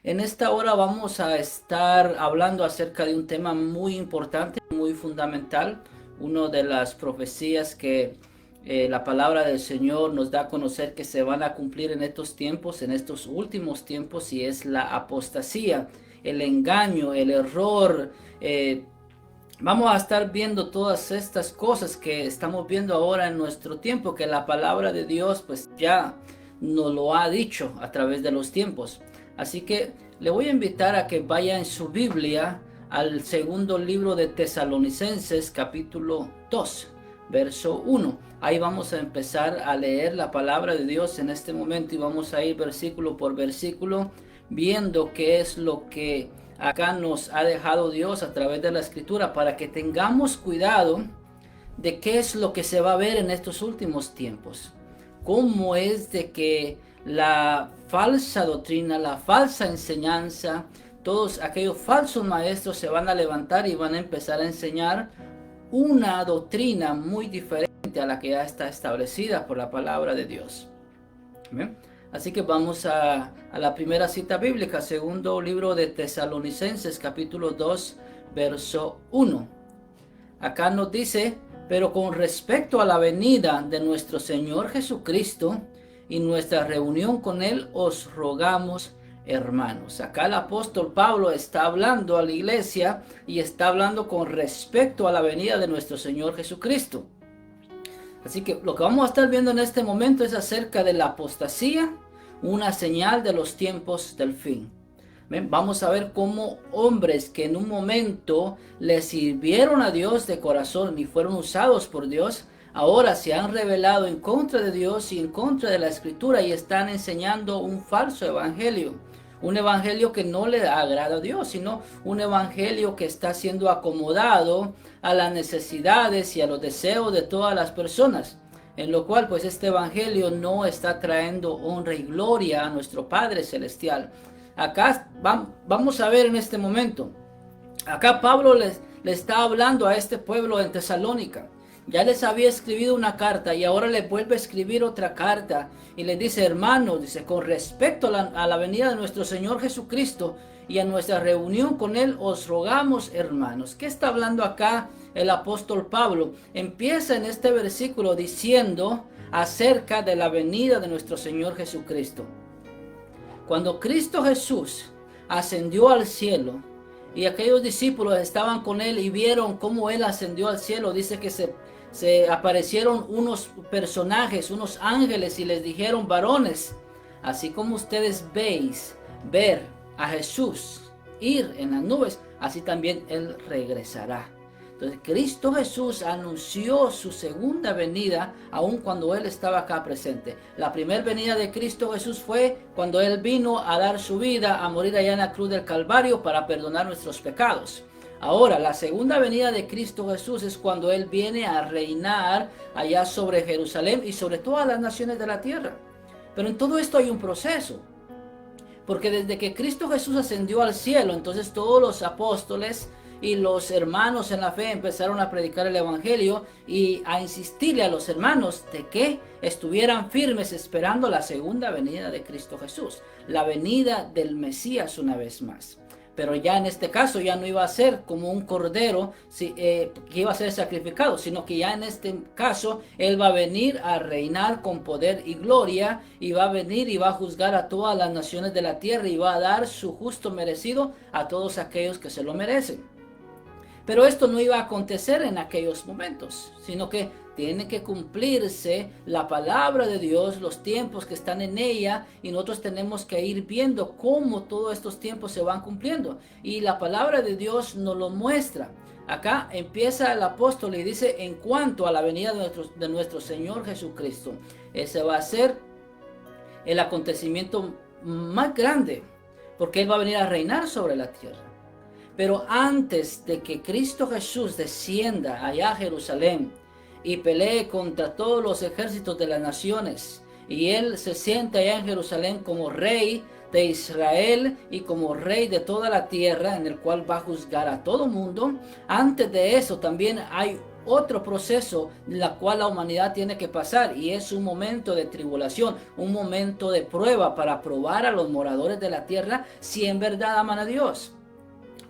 En esta hora vamos a estar hablando acerca de un tema muy importante, muy fundamental, una de las profecías que la palabra del Señor nos da a conocer que se van a cumplir en estos tiempos, en estos últimos tiempos, y es la apostasía, el engaño, el error. Vamos a estar viendo todas estas cosas que estamos viendo ahora en nuestro tiempo, que la palabra de Dios pues ya nos lo ha dicho a través de los tiempos. Así que le voy a invitar a que vaya en su Biblia al segundo libro de Tesalonicenses, capítulo 2, verso 1. Ahí vamos a empezar a leer la palabra de Dios en este momento y vamos a ir versículo por versículo viendo qué es lo que acá nos ha dejado Dios a través de la escritura para que tengamos cuidado de qué es lo que se va a ver en estos últimos tiempos. Cómo es de que la falsa doctrina, la falsa enseñanza, todos aquellos falsos maestros se van a levantar y van a empezar a enseñar una doctrina muy diferente a la que ya está establecida por la palabra de Dios. ¿Bien? Así que vamos a la primera cita bíblica, segundo libro de Tesalonicenses, capítulo 2, verso 1. Acá nos dice: pero con respecto a la venida de nuestro Señor Jesucristo y nuestra reunión con Él, os rogamos, hermanos. Acá el apóstol Pablo está hablando a la iglesia y está hablando con respecto a la venida de nuestro Señor Jesucristo. Así que lo que vamos a estar viendo en este momento es acerca de la apostasía, una señal de los tiempos del fin. Vamos a ver cómo hombres que en un momento le sirvieron a Dios de corazón y fueron usados por Dios, ahora se han rebelado en contra de Dios y en contra de la Escritura y están enseñando un falso evangelio. Un evangelio que no le agrada a Dios, sino un evangelio que está siendo acomodado a las necesidades y a los deseos de todas las personas. En lo cual pues este evangelio no está trayendo honra y gloria a nuestro Padre Celestial. Acá vamos a ver en este momento. Acá Pablo le está hablando a este pueblo en Tesalónica. Ya les había escrito una carta y ahora le vuelve a escribir otra carta. Y le dice: hermanos, dice, con respecto a la venida de nuestro Señor Jesucristo y a nuestra reunión con Él, os rogamos, hermanos. ¿Qué está hablando acá el apóstol Pablo? Empieza en este versículo diciendo acerca de la venida de nuestro Señor Jesucristo. Cuando Cristo Jesús ascendió al cielo y aquellos discípulos estaban con Él y vieron cómo Él ascendió al cielo, dice que se aparecieron unos personajes, unos ángeles, y les dijeron: varones, así como ustedes ver a Jesús ir en las nubes, así también Él regresará. Entonces Cristo Jesús anunció su segunda venida aun cuando Él estaba acá presente. La primera venida de Cristo Jesús fue cuando Él vino a dar su vida, a morir allá en la cruz del Calvario para perdonar nuestros pecados. Ahora, la segunda venida de Cristo Jesús es cuando Él viene a reinar allá sobre Jerusalén y sobre todas las naciones de la tierra. Pero en todo esto hay un proceso. Porque desde que Cristo Jesús ascendió al cielo, entonces todos los apóstoles y los hermanos en la fe empezaron a predicar el evangelio y a insistirle a los hermanos de que estuvieran firmes esperando la segunda venida de Cristo Jesús, la venida del Mesías una vez más. Pero ya en este caso ya no iba a ser como un cordero que iba a ser sacrificado, sino que ya en este caso Él va a venir a reinar con poder y gloria, y va a venir y va a juzgar a todas las naciones de la tierra y va a dar su justo merecido a todos aquellos que se lo merecen. Pero esto no iba a acontecer en aquellos momentos, sino que tiene que cumplirse la palabra de Dios, los tiempos que están en ella, y nosotros tenemos que ir viendo cómo todos estos tiempos se van cumpliendo. Y la palabra de Dios nos lo muestra. Acá empieza el apóstol y dice: en cuanto a la venida de nuestro Señor Jesucristo, ese va a ser el acontecimiento más grande, porque Él va a venir a reinar sobre la tierra. Pero antes de que Cristo Jesús descienda allá a Jerusalén y pelee contra todos los ejércitos de las naciones, y Él se sienta allá en Jerusalén como rey de Israel y como rey de toda la tierra, en el cual va a juzgar a todo mundo, antes de eso también hay otro proceso en la cual la humanidad tiene que pasar, y es un momento de tribulación, un momento de prueba para probar a los moradores de la tierra si en verdad aman a Dios.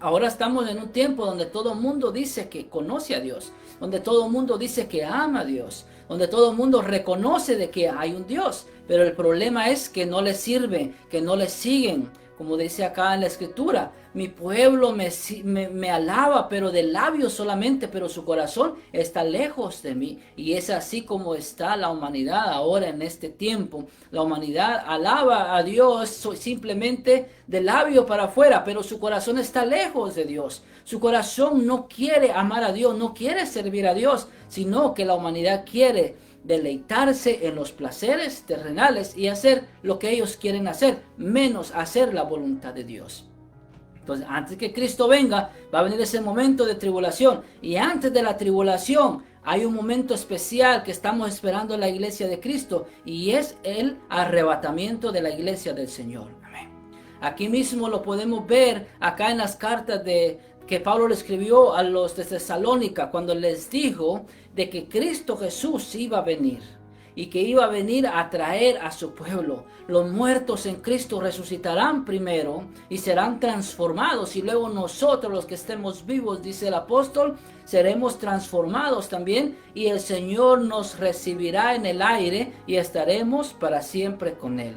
Ahora estamos en un tiempo donde todo el mundo dice que conoce a Dios, donde todo el mundo dice que ama a Dios, donde todo el mundo reconoce de que hay un Dios, pero el problema es que no le sirve, que no le siguen. Como dice acá en la escritura, mi pueblo me alaba, pero de labios solamente, pero su corazón está lejos de mí. Y es así como está la humanidad ahora en este tiempo. La humanidad alaba a Dios simplemente de labio para afuera, pero su corazón está lejos de Dios. Su corazón no quiere amar a Dios, no quiere servir a Dios, sino que la humanidad quiere deleitarse en los placeres terrenales y hacer lo que ellos quieren hacer, menos hacer la voluntad de Dios. Entonces, antes que Cristo venga, va a venir ese momento de tribulación, y antes de la tribulación hay un momento especial que estamos esperando en la iglesia de Cristo, y es el arrebatamiento de la iglesia del Señor. Amén. Aquí mismo lo podemos ver acá en las cartas que Pablo le escribió a los de Tesalónica, cuando les dijo de que Cristo Jesús iba a venir y que iba a venir a traer a su pueblo. Los muertos en Cristo resucitarán primero y serán transformados, y luego nosotros, los que estemos vivos, dice el apóstol, seremos transformados también, y el Señor nos recibirá en el aire y estaremos para siempre con Él.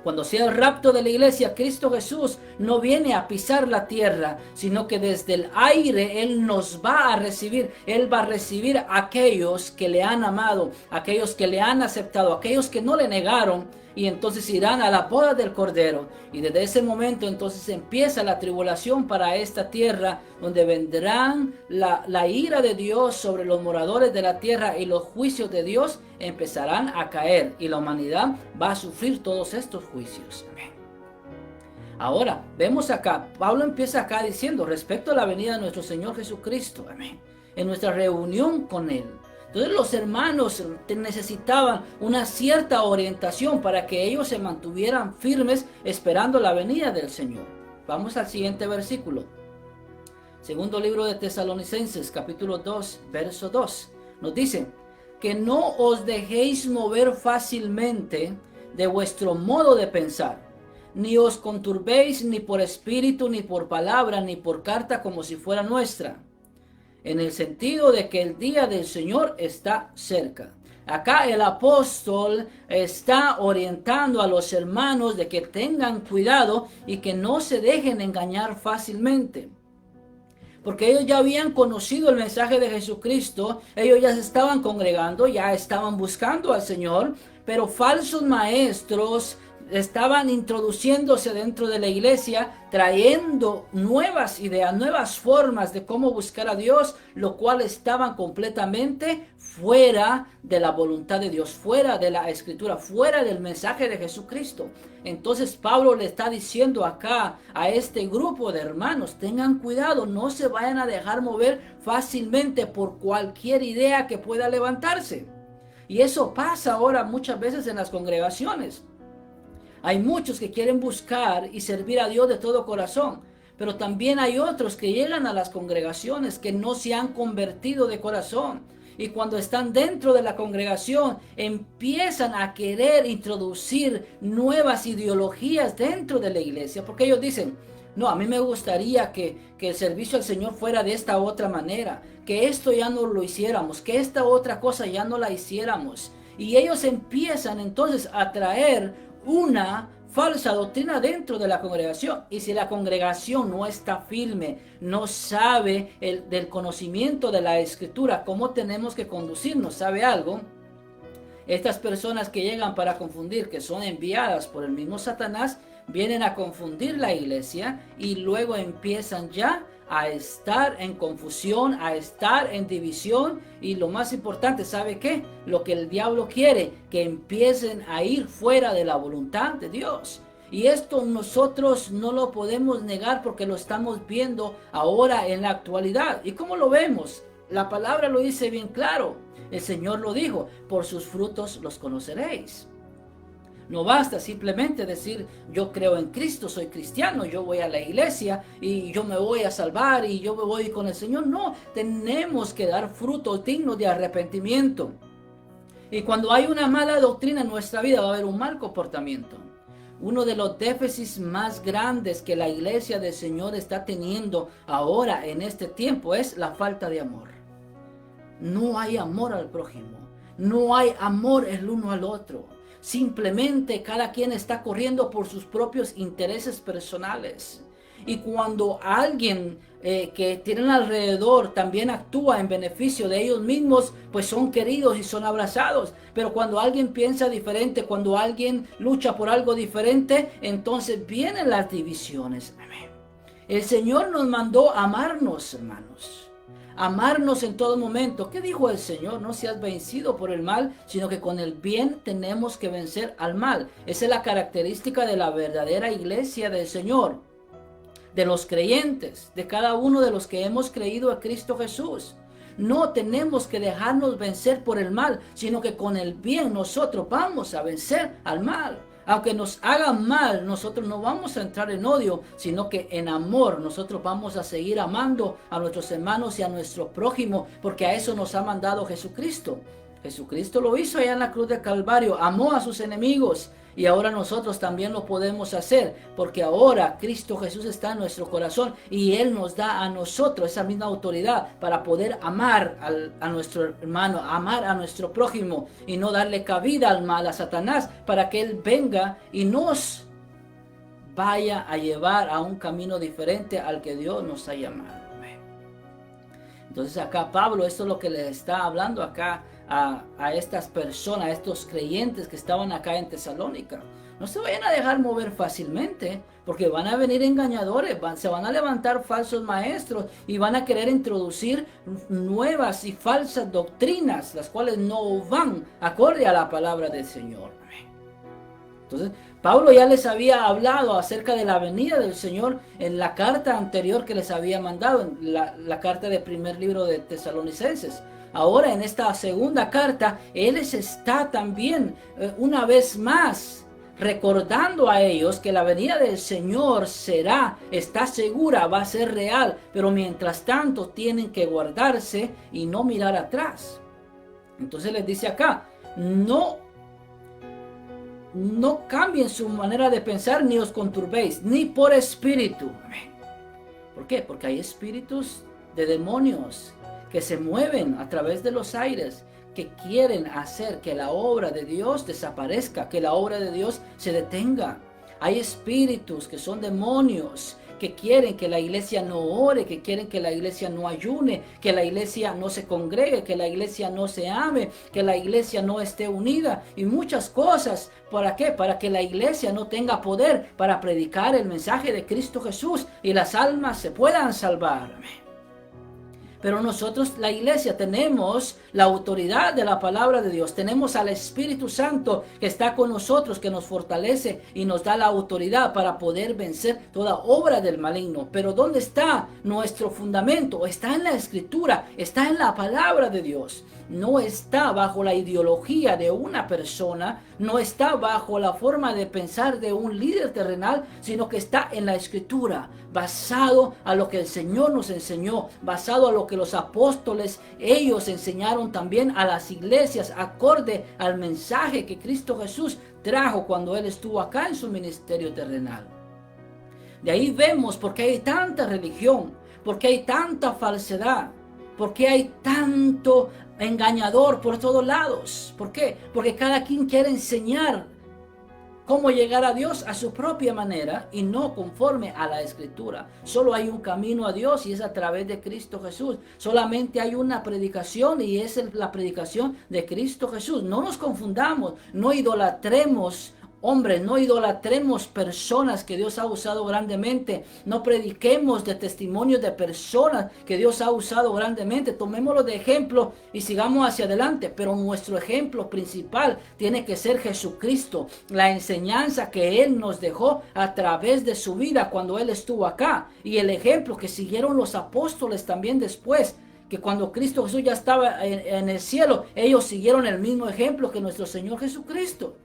Cuando sea el rapto de la iglesia, Cristo Jesús no viene a pisar la tierra, sino que desde el aire Él nos va a recibir. Él va a recibir a aquellos que le han amado, aquellos que le han aceptado, aquellos que no le negaron, y entonces irán a la boda del Cordero. Y desde ese momento entonces empieza la tribulación para esta tierra, donde vendrán la ira de Dios sobre los moradores de la tierra, y los juicios de Dios empezarán a caer, y la humanidad va a sufrir todos estos juicios. Amén. Ahora, vemos acá, Pablo empieza acá diciendo respecto a la venida de nuestro Señor Jesucristo, amén, en nuestra reunión con Él. Entonces los hermanos necesitaban una cierta orientación para que ellos se mantuvieran firmes esperando la venida del Señor. Vamos al siguiente versículo. Segundo libro de Tesalonicenses, capítulo 2, verso 2. Nos dice: que no os dejéis mover fácilmente de vuestro modo de pensar, ni os conturbéis ni por espíritu, ni por palabra, ni por carta como si fuera nuestra, en el sentido de que el día del Señor está cerca. Acá el apóstol está orientando a los hermanos de que tengan cuidado y que no se dejen engañar fácilmente. Porque ellos ya habían conocido el mensaje de Jesucristo, ellos ya se estaban congregando, ya estaban buscando al Señor, pero falsos maestros estaban introduciéndose dentro de la iglesia, trayendo nuevas ideas, nuevas formas de cómo buscar a Dios, lo cual estaban completamente fuera de la voluntad de Dios, fuera de la escritura, fuera del mensaje de Jesucristo. Entonces Pablo le está diciendo acá a este grupo de hermanos: tengan cuidado, no se vayan a dejar mover fácilmente por cualquier idea que pueda levantarse. Y eso pasa ahora muchas veces en las congregaciones. Hay muchos que quieren buscar y servir a Dios de todo corazón, pero también hay otros que llegan a las congregaciones que no se han convertido de corazón. Y cuando están dentro de la congregación, empiezan a querer introducir nuevas ideologías dentro de la iglesia, porque ellos dicen: no, a mí me gustaría que el servicio al Señor fuera de esta otra manera, que esto ya no lo hiciéramos, que esta otra cosa ya no la hiciéramos. Y ellos empiezan entonces a traer una falsa doctrina dentro de la congregación. Y si la congregación no está firme, no sabe del conocimiento de la escritura, cómo tenemos que conducirnos, ¿sabe algo? Estas personas que llegan para confundir, que son enviadas por el mismo Satanás, vienen a confundir la iglesia, y luego empiezan ya a estar en confusión, a estar en división. Y lo más importante, ¿sabe qué? Lo que el diablo quiere, que empiecen a ir fuera de la voluntad de Dios. Y esto nosotros no lo podemos negar, porque lo estamos viendo ahora en la actualidad. ¿Y cómo lo vemos? La palabra lo dice bien claro. El Señor lo dijo: por sus frutos los conoceréis. No basta simplemente decir yo creo en Cristo, soy cristiano, yo voy a la iglesia y yo me voy a salvar y yo me voy con el Señor. No, tenemos que dar frutos dignos de arrepentimiento. Y cuando hay una mala doctrina en nuestra vida va a haber un mal comportamiento. Uno de los déficits más grandes que la iglesia del Señor está teniendo ahora en este tiempo es la falta de amor. No hay amor al prójimo. No hay amor el uno al otro. Simplemente cada quien está corriendo por sus propios intereses personales. Y cuando alguien que tienen alrededor también actúa en beneficio de ellos mismos, pues son queridos y son abrazados. Pero cuando alguien piensa diferente, cuando alguien lucha por algo diferente, entonces vienen las divisiones. Amén. El Señor nos mandó amarnos, hermanos. Amarnos en todo momento. ¿Qué dijo el Señor? No seas vencido por el mal, sino que con el bien tenemos que vencer al mal. Esa es la característica de la verdadera iglesia del Señor, de los creyentes, de cada uno de los que hemos creído a Cristo Jesús. No tenemos que dejarnos vencer por el mal, sino que con el bien nosotros vamos a vencer al mal. Aunque nos hagan mal, nosotros no vamos a entrar en odio, sino que en amor nosotros vamos a seguir amando a nuestros hermanos y a nuestro prójimo, porque a eso nos ha mandado Jesucristo. Jesucristo lo hizo allá en la cruz del Calvario, amó a sus enemigos. Y ahora nosotros también lo podemos hacer, porque ahora Cristo Jesús está en nuestro corazón y Él nos da a nosotros esa misma autoridad para poder amar a nuestro hermano, amar a nuestro prójimo y no darle cabida al mal, a Satanás, para que Él venga y nos vaya a llevar a un camino diferente al que Dios nos ha llamado. Entonces acá Pablo, esto es lo que le está hablando acá a estas personas, a estos creyentes que estaban acá en Tesalónica. No se vayan a dejar mover fácilmente, porque van a venir engañadores, se van a levantar falsos maestros y van a querer introducir nuevas y falsas doctrinas, las cuales no van acorde a la palabra del Señor. Entonces, Pablo ya les había hablado acerca de la venida del Señor en la carta anterior que les había mandado, en la carta del primer libro de Tesalonicenses. Ahora en esta segunda carta, Él les está también una vez más recordando a ellos que la venida del Señor está segura, va a ser real, pero mientras tanto tienen que guardarse y no mirar atrás. Entonces les dice acá, no cambien su manera de pensar ni os conturbéis, ni por espíritu. ¿Por qué? Porque hay espíritus de demonios que se mueven a través de los aires, que quieren hacer que la obra de Dios desaparezca, que la obra de Dios se detenga. Hay espíritus que son demonios, que quieren que la iglesia no ore, que quieren que la iglesia no ayune, que la iglesia no se congregue, que la iglesia no se ame, que la iglesia no esté unida y muchas cosas. ¿Para qué? Para que la iglesia no tenga poder para predicar el mensaje de Cristo Jesús y las almas se puedan salvar. Amén. Pero nosotros, la iglesia, tenemos la autoridad de la palabra de Dios. Tenemos al Espíritu Santo que está con nosotros, que nos fortalece y nos da la autoridad para poder vencer toda obra del maligno. Pero ¿dónde está nuestro fundamento? Está en la Escritura, está en la palabra de Dios. No está bajo la ideología de una persona, no está bajo la forma de pensar de un líder terrenal, sino que está en la Escritura, basado a lo que el Señor nos enseñó, basado a lo que los apóstoles, ellos enseñaron también a las iglesias, acorde al mensaje que Cristo Jesús trajo cuando Él estuvo acá en su ministerio terrenal. De ahí vemos por qué hay tanta religión, por qué hay tanta falsedad, por qué hay tanto engañador por todos lados. ¿Por qué? Porque cada quien quiere enseñar cómo llegar a Dios a su propia manera y no conforme a la Escritura. Solo hay un camino a Dios y es a través de Cristo Jesús. Solamente hay una predicación y es la predicación de Cristo Jesús. No nos confundamos, no idolatremos hombres, no idolatremos personas que Dios ha usado grandemente. No prediquemos de testimonios de personas que Dios ha usado grandemente. Tomémoslo de ejemplo y sigamos hacia adelante. Pero nuestro ejemplo principal tiene que ser Jesucristo. La enseñanza que Él nos dejó a través de su vida cuando Él estuvo acá. Y el ejemplo que siguieron los apóstoles también después. Que cuando Cristo Jesús ya estaba en el cielo, ellos siguieron el mismo ejemplo que nuestro Señor Jesucristo.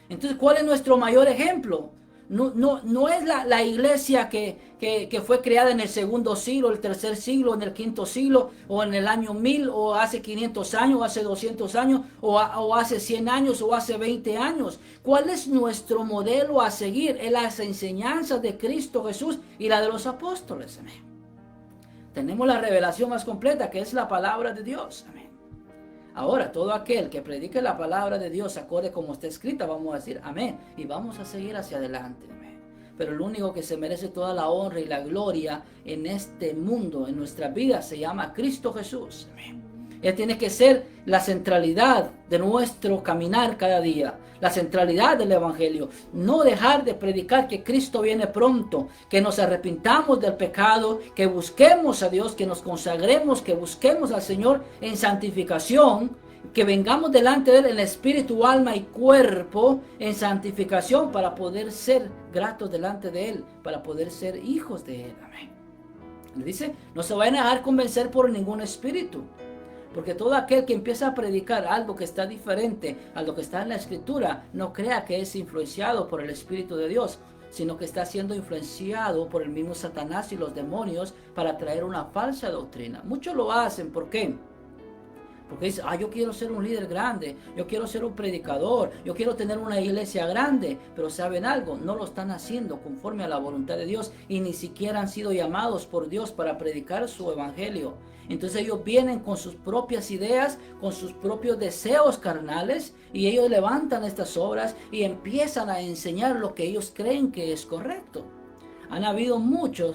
Entonces, ¿cuál es nuestro mayor ejemplo? No es la iglesia que fue creada en el segundo siglo, el tercer siglo, en el quinto siglo, o en el año 1000, o hace 500 años, o hace 200 años, o hace 100 años, o hace 20 años. ¿Cuál es nuestro modelo a seguir? Es las enseñanzas de Cristo Jesús y la de los apóstoles. Amén. Tenemos la revelación más completa, que es la palabra de Dios. Amén. Ahora, todo aquel que predique la palabra de Dios acorde como está escrita, vamos a decir amén. Y vamos a seguir hacia adelante. Amén. Pero el único que se merece toda la honra y la gloria en este mundo, en nuestra vida, se llama Cristo Jesús. Amén. Él tiene que ser la centralidad de nuestro caminar cada día, la centralidad del Evangelio. No dejar de predicar que Cristo viene pronto, que nos arrepintamos del pecado, que busquemos a Dios, que nos consagremos, que busquemos al Señor en santificación, que vengamos delante de Él en espíritu, alma y cuerpo en santificación para poder ser gratos delante de Él, para poder ser hijos de Él. Amén. Le dice, no se vayan a dejar convencer por ningún espíritu. Porque todo aquel que empieza a predicar algo que está diferente a lo que está en la Escritura, no crea que es influenciado por el Espíritu de Dios, sino que está siendo influenciado por el mismo Satanás y los demonios para traer una falsa doctrina. Muchos lo hacen, ¿por qué? Porque dicen, yo quiero ser un líder grande, yo quiero ser un predicador, yo quiero tener una iglesia grande. Pero ¿saben algo? No lo están haciendo conforme a la voluntad de Dios y ni siquiera han sido llamados por Dios para predicar su evangelio. Entonces ellos vienen con sus propias ideas, con sus propios deseos carnales, y ellos levantan estas obras y empiezan a enseñar lo que ellos creen que es correcto. Han habido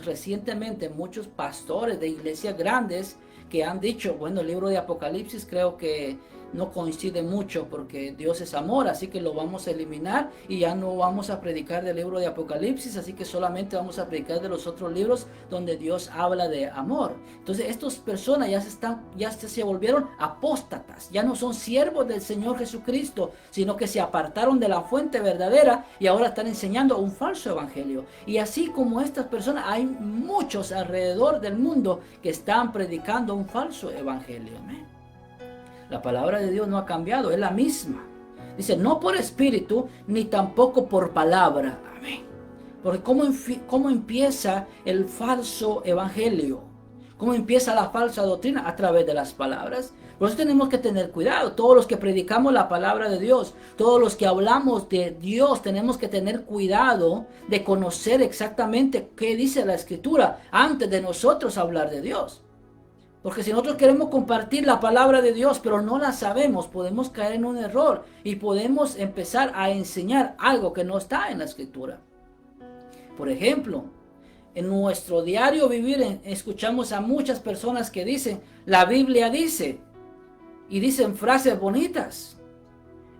recientemente muchos pastores de iglesias grandes que han dicho, bueno, el libro de Apocalipsis creo que no coincide mucho porque Dios es amor, así que lo vamos a eliminar y ya no vamos a predicar del libro de Apocalipsis, así que solamente vamos a predicar de los otros libros donde Dios habla de amor. Entonces estas personas ya se volvieron apóstatas, ya no son siervos del Señor Jesucristo, sino que se apartaron de la fuente verdadera y ahora están enseñando un falso evangelio. Y así como estas personas, hay muchos alrededor del mundo que están predicando un falso evangelio. Amén. La palabra de Dios no ha cambiado, es la misma. Dice, no por espíritu, ni tampoco por palabra. Amén. Porque ¿cómo empieza el falso evangelio? ¿Cómo empieza la falsa doctrina? A través de las palabras. Por eso tenemos que tener cuidado. Todos los que predicamos la palabra de Dios, todos los que hablamos de Dios, tenemos que tener cuidado de conocer exactamente qué dice la Escritura antes de nosotros hablar de Dios. Porque si nosotros queremos compartir la palabra de Dios, pero no la sabemos, podemos caer en un error y podemos empezar a enseñar algo que no está en la Escritura. Por ejemplo, en nuestro diario vivir escuchamos a muchas personas que dicen, la Biblia dice, y dicen frases bonitas,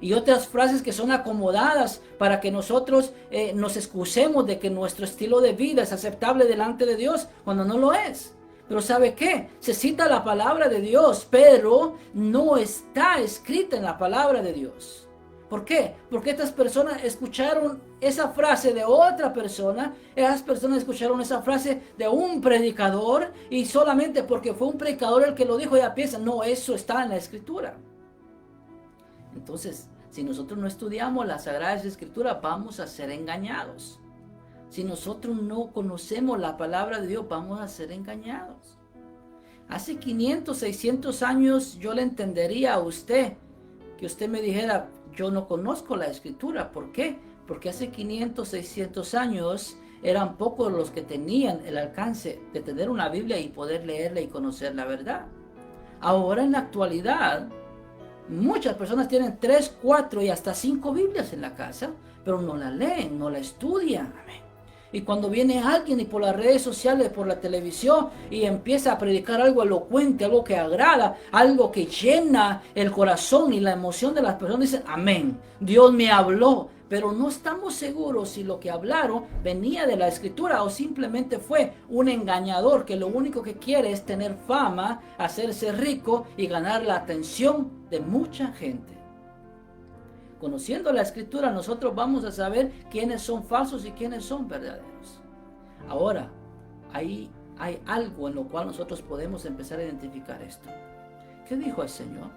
y otras frases que son acomodadas para que nosotros nos excusemos de que nuestro estilo de vida es aceptable delante de Dios, cuando no lo es. Pero ¿sabe qué? Se cita la palabra de Dios, pero no está escrita en la palabra de Dios. ¿Por qué? Porque estas personas escucharon esa frase de otra persona, esas personas escucharon esa frase de un predicador, y solamente porque fue un predicador el que lo dijo, ya piensan, no, eso está en la Escritura. Entonces, si nosotros no estudiamos las Sagradas Escrituras, vamos a ser engañados. Si nosotros no conocemos la palabra de Dios, vamos a ser engañados. Hace 500, 600 años yo le entendería a usted, que usted me dijera, yo no conozco la Escritura. ¿Por qué? Porque hace 500, 600 años eran pocos los que tenían el alcance de tener una Biblia y poder leerla y conocer la verdad. Ahora en la actualidad, muchas personas tienen 3, 4 y hasta 5 Biblias en la casa, pero no la leen, no la estudian. Amén. Y cuando viene alguien y por las redes sociales, por la televisión, y empieza a predicar algo elocuente, algo que agrada, algo que llena el corazón y la emoción de las personas, dicen, amén, Dios me habló. Pero no estamos seguros si lo que hablaron venía de la Escritura o simplemente fue un engañador que lo único que quiere es tener fama, hacerse rico y ganar la atención de mucha gente. Conociendo la Escritura, nosotros vamos a saber quiénes son falsos y quiénes son verdaderos. Ahora, hay algo en lo cual nosotros podemos empezar a identificar esto. ¿Qué dijo el Señor?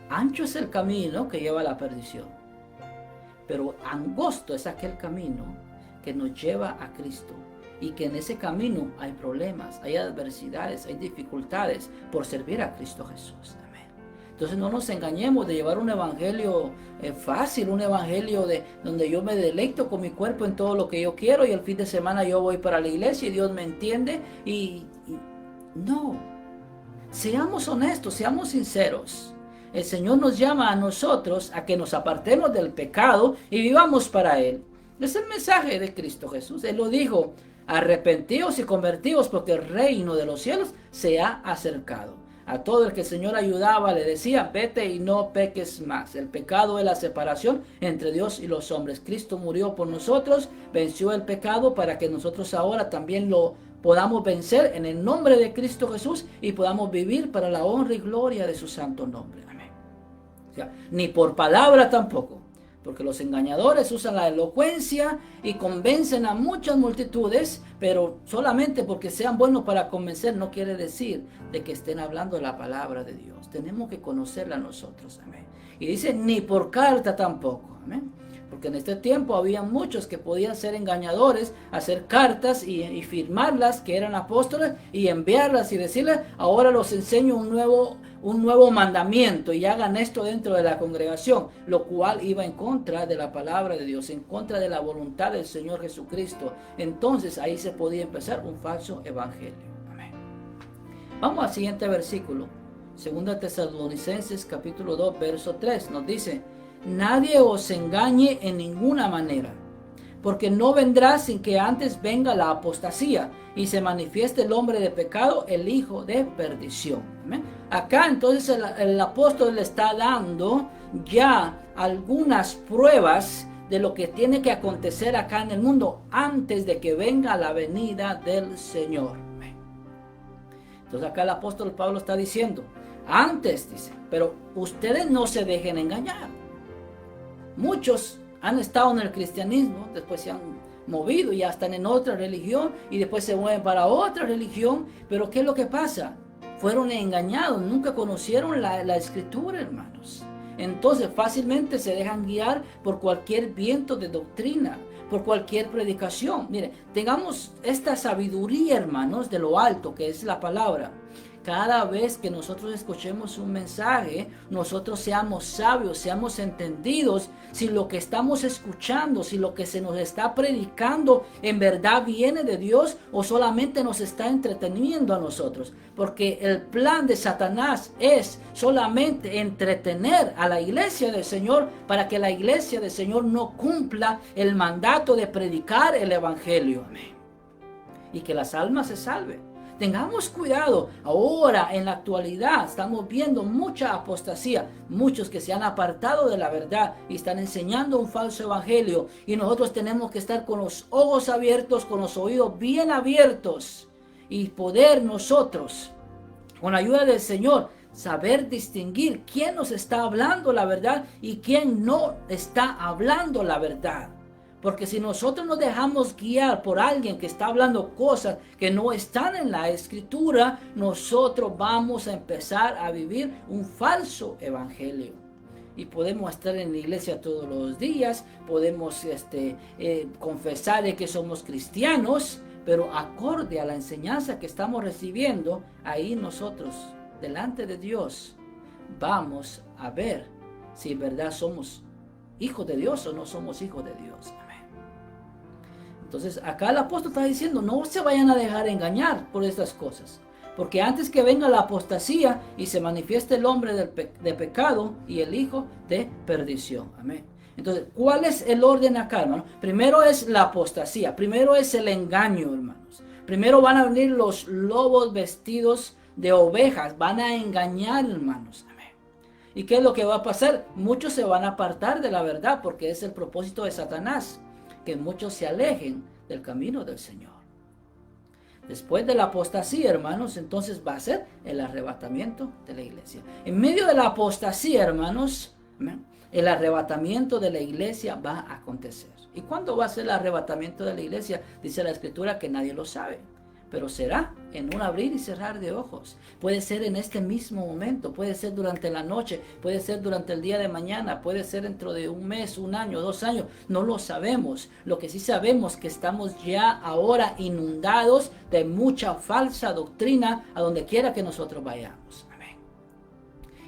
Ancho es el camino que lleva a la perdición, pero angosto es aquel camino que nos lleva a Cristo. Y que en ese camino hay problemas, hay adversidades, hay dificultades por servir a Cristo Jesús. Amén. Entonces no nos engañemos de llevar un evangelio fácil, un evangelio donde yo me deleito con mi cuerpo en todo lo que yo quiero y el fin de semana yo voy para la iglesia y Dios me entiende. No, seamos honestos, seamos sinceros. El Señor nos llama a nosotros a que nos apartemos del pecado y vivamos para Él. Es el mensaje de Cristo Jesús. Él lo dijo: arrepentíos y convertíos porque el reino de los cielos se ha acercado. A todo el que el Señor ayudaba le decía: vete y no peques más. El pecado es la separación entre Dios y los hombres. Cristo murió por nosotros, venció el pecado para que nosotros ahora también lo podamos vencer en el nombre de Cristo Jesús y podamos vivir para la honra y gloria de su santo nombre. Amén. O sea, ni por palabra tampoco. Porque los engañadores usan la elocuencia y convencen a muchas multitudes, pero solamente porque sean buenos para convencer no quiere decir de que estén hablando de la palabra de Dios. Tenemos que conocerla nosotros. Amén. Y dice, ni por carta tampoco. Amén. Porque en este tiempo había muchos que podían ser engañadores, hacer cartas y firmarlas, que eran apóstoles, y enviarlas y decirles: ahora los enseño un nuevo mandamiento y hagan esto dentro de la congregación, lo cual iba en contra de la palabra de Dios, en contra de la voluntad del Señor Jesucristo. Entonces ahí se podía empezar un falso evangelio. Amén. Vamos al siguiente versículo. 2 Tesalonicenses capítulo 2 verso 3 nos dice: nadie os engañe en ninguna manera, porque no vendrá sin que antes venga la apostasía y se manifieste el hombre de pecado, el hijo de perdición. ¿Amén? Acá entonces el apóstol le está dando ya algunas pruebas de lo que tiene que acontecer acá en el mundo antes de que venga la venida del Señor. Amén. Entonces acá el apóstol Pablo está diciendo, antes dice, pero ustedes no se dejen engañar. Muchos han estado en el cristianismo, después se han movido y ya están en otra religión y después se mueven para otra religión. Pero ¿qué es lo que pasa? Fueron engañados, nunca conocieron la escritura, hermanos. Entonces fácilmente se dejan guiar por cualquier viento de doctrina, por cualquier predicación. Mire, tengamos esta sabiduría, hermanos, de lo alto, que es la palabra. Cada vez que nosotros escuchemos un mensaje, nosotros seamos sabios, seamos entendidos, si lo que estamos escuchando, si lo que se nos está predicando en verdad viene de Dios o solamente nos está entreteniendo a nosotros. Porque el plan de Satanás es solamente entretener a la iglesia del Señor para que la iglesia del Señor no cumpla el mandato de predicar el evangelio. Amén. Y que las almas se salven. Tengamos cuidado, ahora en la actualidad estamos viendo mucha apostasía, muchos que se han apartado de la verdad y están enseñando un falso evangelio, y nosotros tenemos que estar con los ojos abiertos, con los oídos bien abiertos y poder nosotros, con la ayuda del Señor, saber distinguir quién nos está hablando la verdad y quién no está hablando la verdad. Porque si nosotros nos dejamos guiar por alguien que está hablando cosas que no están en la escritura, nosotros vamos a empezar a vivir un falso evangelio. Y podemos estar en la iglesia todos los días, podemos confesar de que somos cristianos, pero acorde a la enseñanza que estamos recibiendo, ahí nosotros, delante de Dios, vamos a ver si en verdad somos hijos de Dios o no somos hijos de Dios. Entonces acá el apóstol está diciendo, no se vayan a dejar engañar por estas cosas. Porque antes que venga la apostasía y se manifieste el hombre de pecado y el hijo de perdición. Amén. Entonces, ¿cuál es el orden acá, hermano? Primero es la apostasía, primero es el engaño, hermanos. Primero van a venir los lobos vestidos de ovejas, van a engañar, hermanos. Amén. ¿Y qué es lo que va a pasar? Muchos se van a apartar de la verdad porque es el propósito de Satanás, que muchos se alejen del camino del Señor. Después de la apostasía, hermanos, entonces va a ser el arrebatamiento de la iglesia. En medio de la apostasía, hermanos, el arrebatamiento de la iglesia va a acontecer. ¿Y cuándo va a ser el arrebatamiento de la iglesia? Dice la Escritura que nadie lo sabe. pero será en un abrir y cerrar de ojos. Puede ser en este mismo momento, puede ser durante la noche, puede ser durante el día de mañana, puede ser dentro de un mes, un año, 2 años, no lo sabemos. Lo que sí sabemos es que estamos ya ahora inundados de mucha falsa doctrina a donde quiera que nosotros vayamos.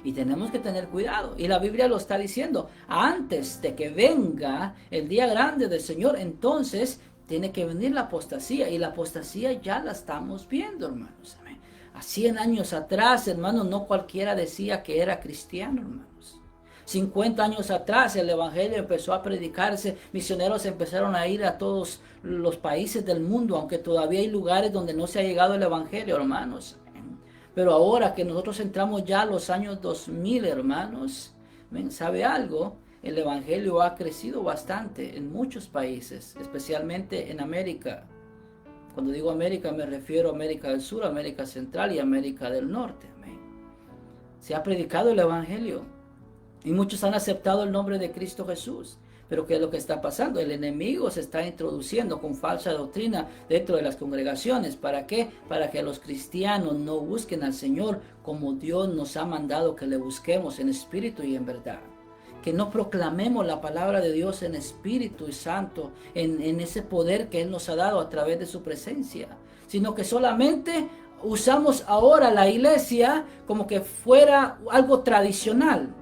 Y tenemos que tener cuidado. Y la Biblia lo está diciendo. Antes de que venga el día grande del Señor, entonces tiene que venir la apostasía. Y la apostasía ya la estamos viendo, hermanos. Amén. A 100 años atrás, hermanos, no cualquiera decía que era cristiano, hermanos. 50 años atrás el evangelio empezó a predicarse. Misioneros empezaron a ir a todos los países del mundo, aunque todavía hay lugares donde no se ha llegado el evangelio, hermanos. Pero ahora que nosotros entramos ya a los años 2000, hermanos, ¿sabe algo? El evangelio ha crecido bastante en muchos países, especialmente en América. Cuando digo América me refiero a América del Sur, América Central y América del Norte. Amén. Se ha predicado el evangelio y muchos han aceptado el nombre de Cristo Jesús. Pero ¿qué es lo que está pasando? El enemigo se está introduciendo con falsa doctrina dentro de las congregaciones. ¿Para qué? Para que los cristianos no busquen al Señor como Dios nos ha mandado que le busquemos en espíritu y en verdad. Que no proclamemos la palabra de Dios en espíritu y santo, en ese poder que Él nos ha dado a través de su presencia. Sino que solamente usamos ahora la iglesia como que fuera algo tradicional.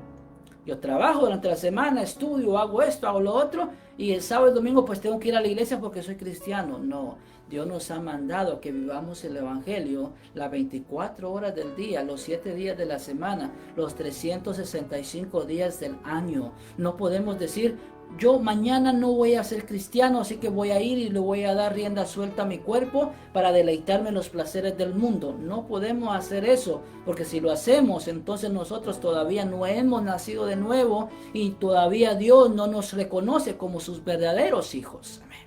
Yo trabajo durante la semana, estudio, hago esto, hago lo otro, y el sábado y domingo pues tengo que ir a la iglesia porque soy cristiano. No, Dios nos ha mandado que vivamos el evangelio las 24 horas del día, los 7 días de la semana, los 365 días del año. No podemos decir, yo mañana no voy a ser cristiano, así que voy a ir y le voy a dar rienda suelta a mi cuerpo para deleitarme en los placeres del mundo. No podemos hacer eso, porque si lo hacemos, entonces nosotros todavía no hemos nacido de nuevo y todavía Dios no nos reconoce como sus verdaderos hijos. Amén.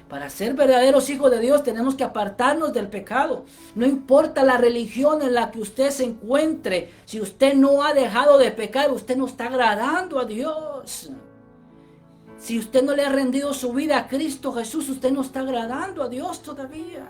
Para ser verdaderos hijos de Dios tenemos que apartarnos del pecado. No importa la religión en la que usted se encuentre, si usted no ha dejado de pecar, usted no está agradando a Dios. Si usted no le ha rendido su vida a Cristo Jesús, usted no está agradando a Dios todavía.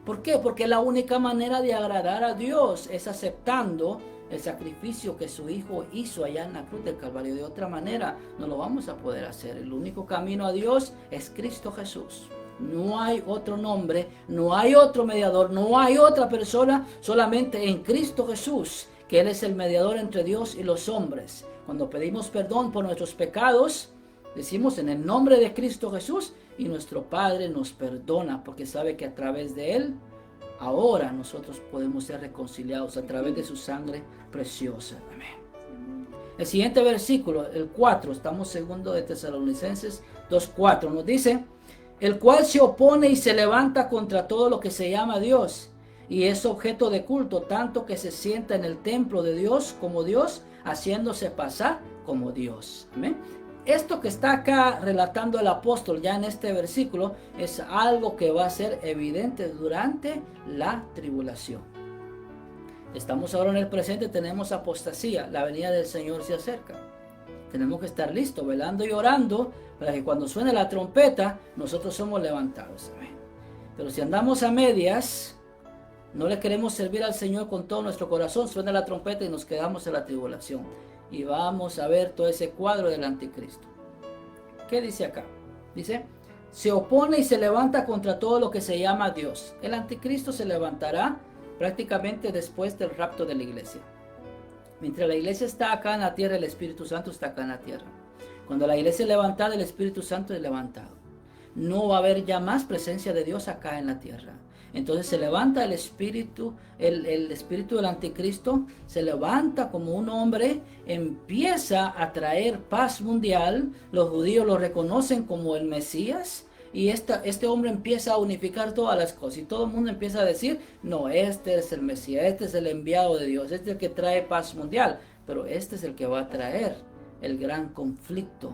¿Por qué? Porque la única manera de agradar a Dios es aceptando el sacrificio que su Hijo hizo allá en la cruz del Calvario. De otra manera no lo vamos a poder hacer. El único camino a Dios es Cristo Jesús. No hay otro nombre, no hay otro mediador, no hay otra persona, solamente en Cristo Jesús, que Él es el mediador entre Dios y los hombres. Cuando pedimos perdón por nuestros pecados, decimos en el nombre de Cristo Jesús y nuestro Padre nos perdona porque sabe que a través de Él ahora nosotros podemos ser reconciliados a través de su sangre preciosa. Amén. El siguiente versículo, el 4, estamos segundo de Tesalonicenses 2:4, nos dice, el cual se opone y se levanta contra todo lo que se llama Dios y es objeto de culto, tanto que se sienta en el templo de Dios como Dios, haciéndose pasar como Dios. Amén. Esto que está acá relatando el apóstol ya en este versículo es algo que va a ser evidente durante la tribulación. Estamos ahora en el presente, tenemos apostasía, la venida del Señor se acerca. Tenemos que estar listos, velando y orando para que cuando suene la trompeta nosotros somos levantados. Amén. Pero si andamos a medias, no le queremos servir al Señor con todo nuestro corazón, suena la trompeta y nos quedamos en la tribulación. Y vamos a ver todo ese cuadro del anticristo. ¿Qué dice acá? Dice, se opone y se levanta contra todo lo que se llama Dios. El anticristo se levantará prácticamente después del rapto de la iglesia. Mientras la iglesia está acá en la tierra, el Espíritu Santo está acá en la tierra. Cuando la iglesia es levantada, el Espíritu Santo es levantado. No va a haber ya más presencia de Dios acá en la tierra. Entonces se levanta el espíritu del anticristo, se levanta como un hombre, empieza a traer paz mundial, los judíos lo reconocen como el Mesías, y este hombre empieza a unificar todas las cosas, y todo el mundo empieza a decir, no, este es el Mesías, este es el enviado de Dios, este es el que trae paz mundial, pero este es el que va a traer el gran conflicto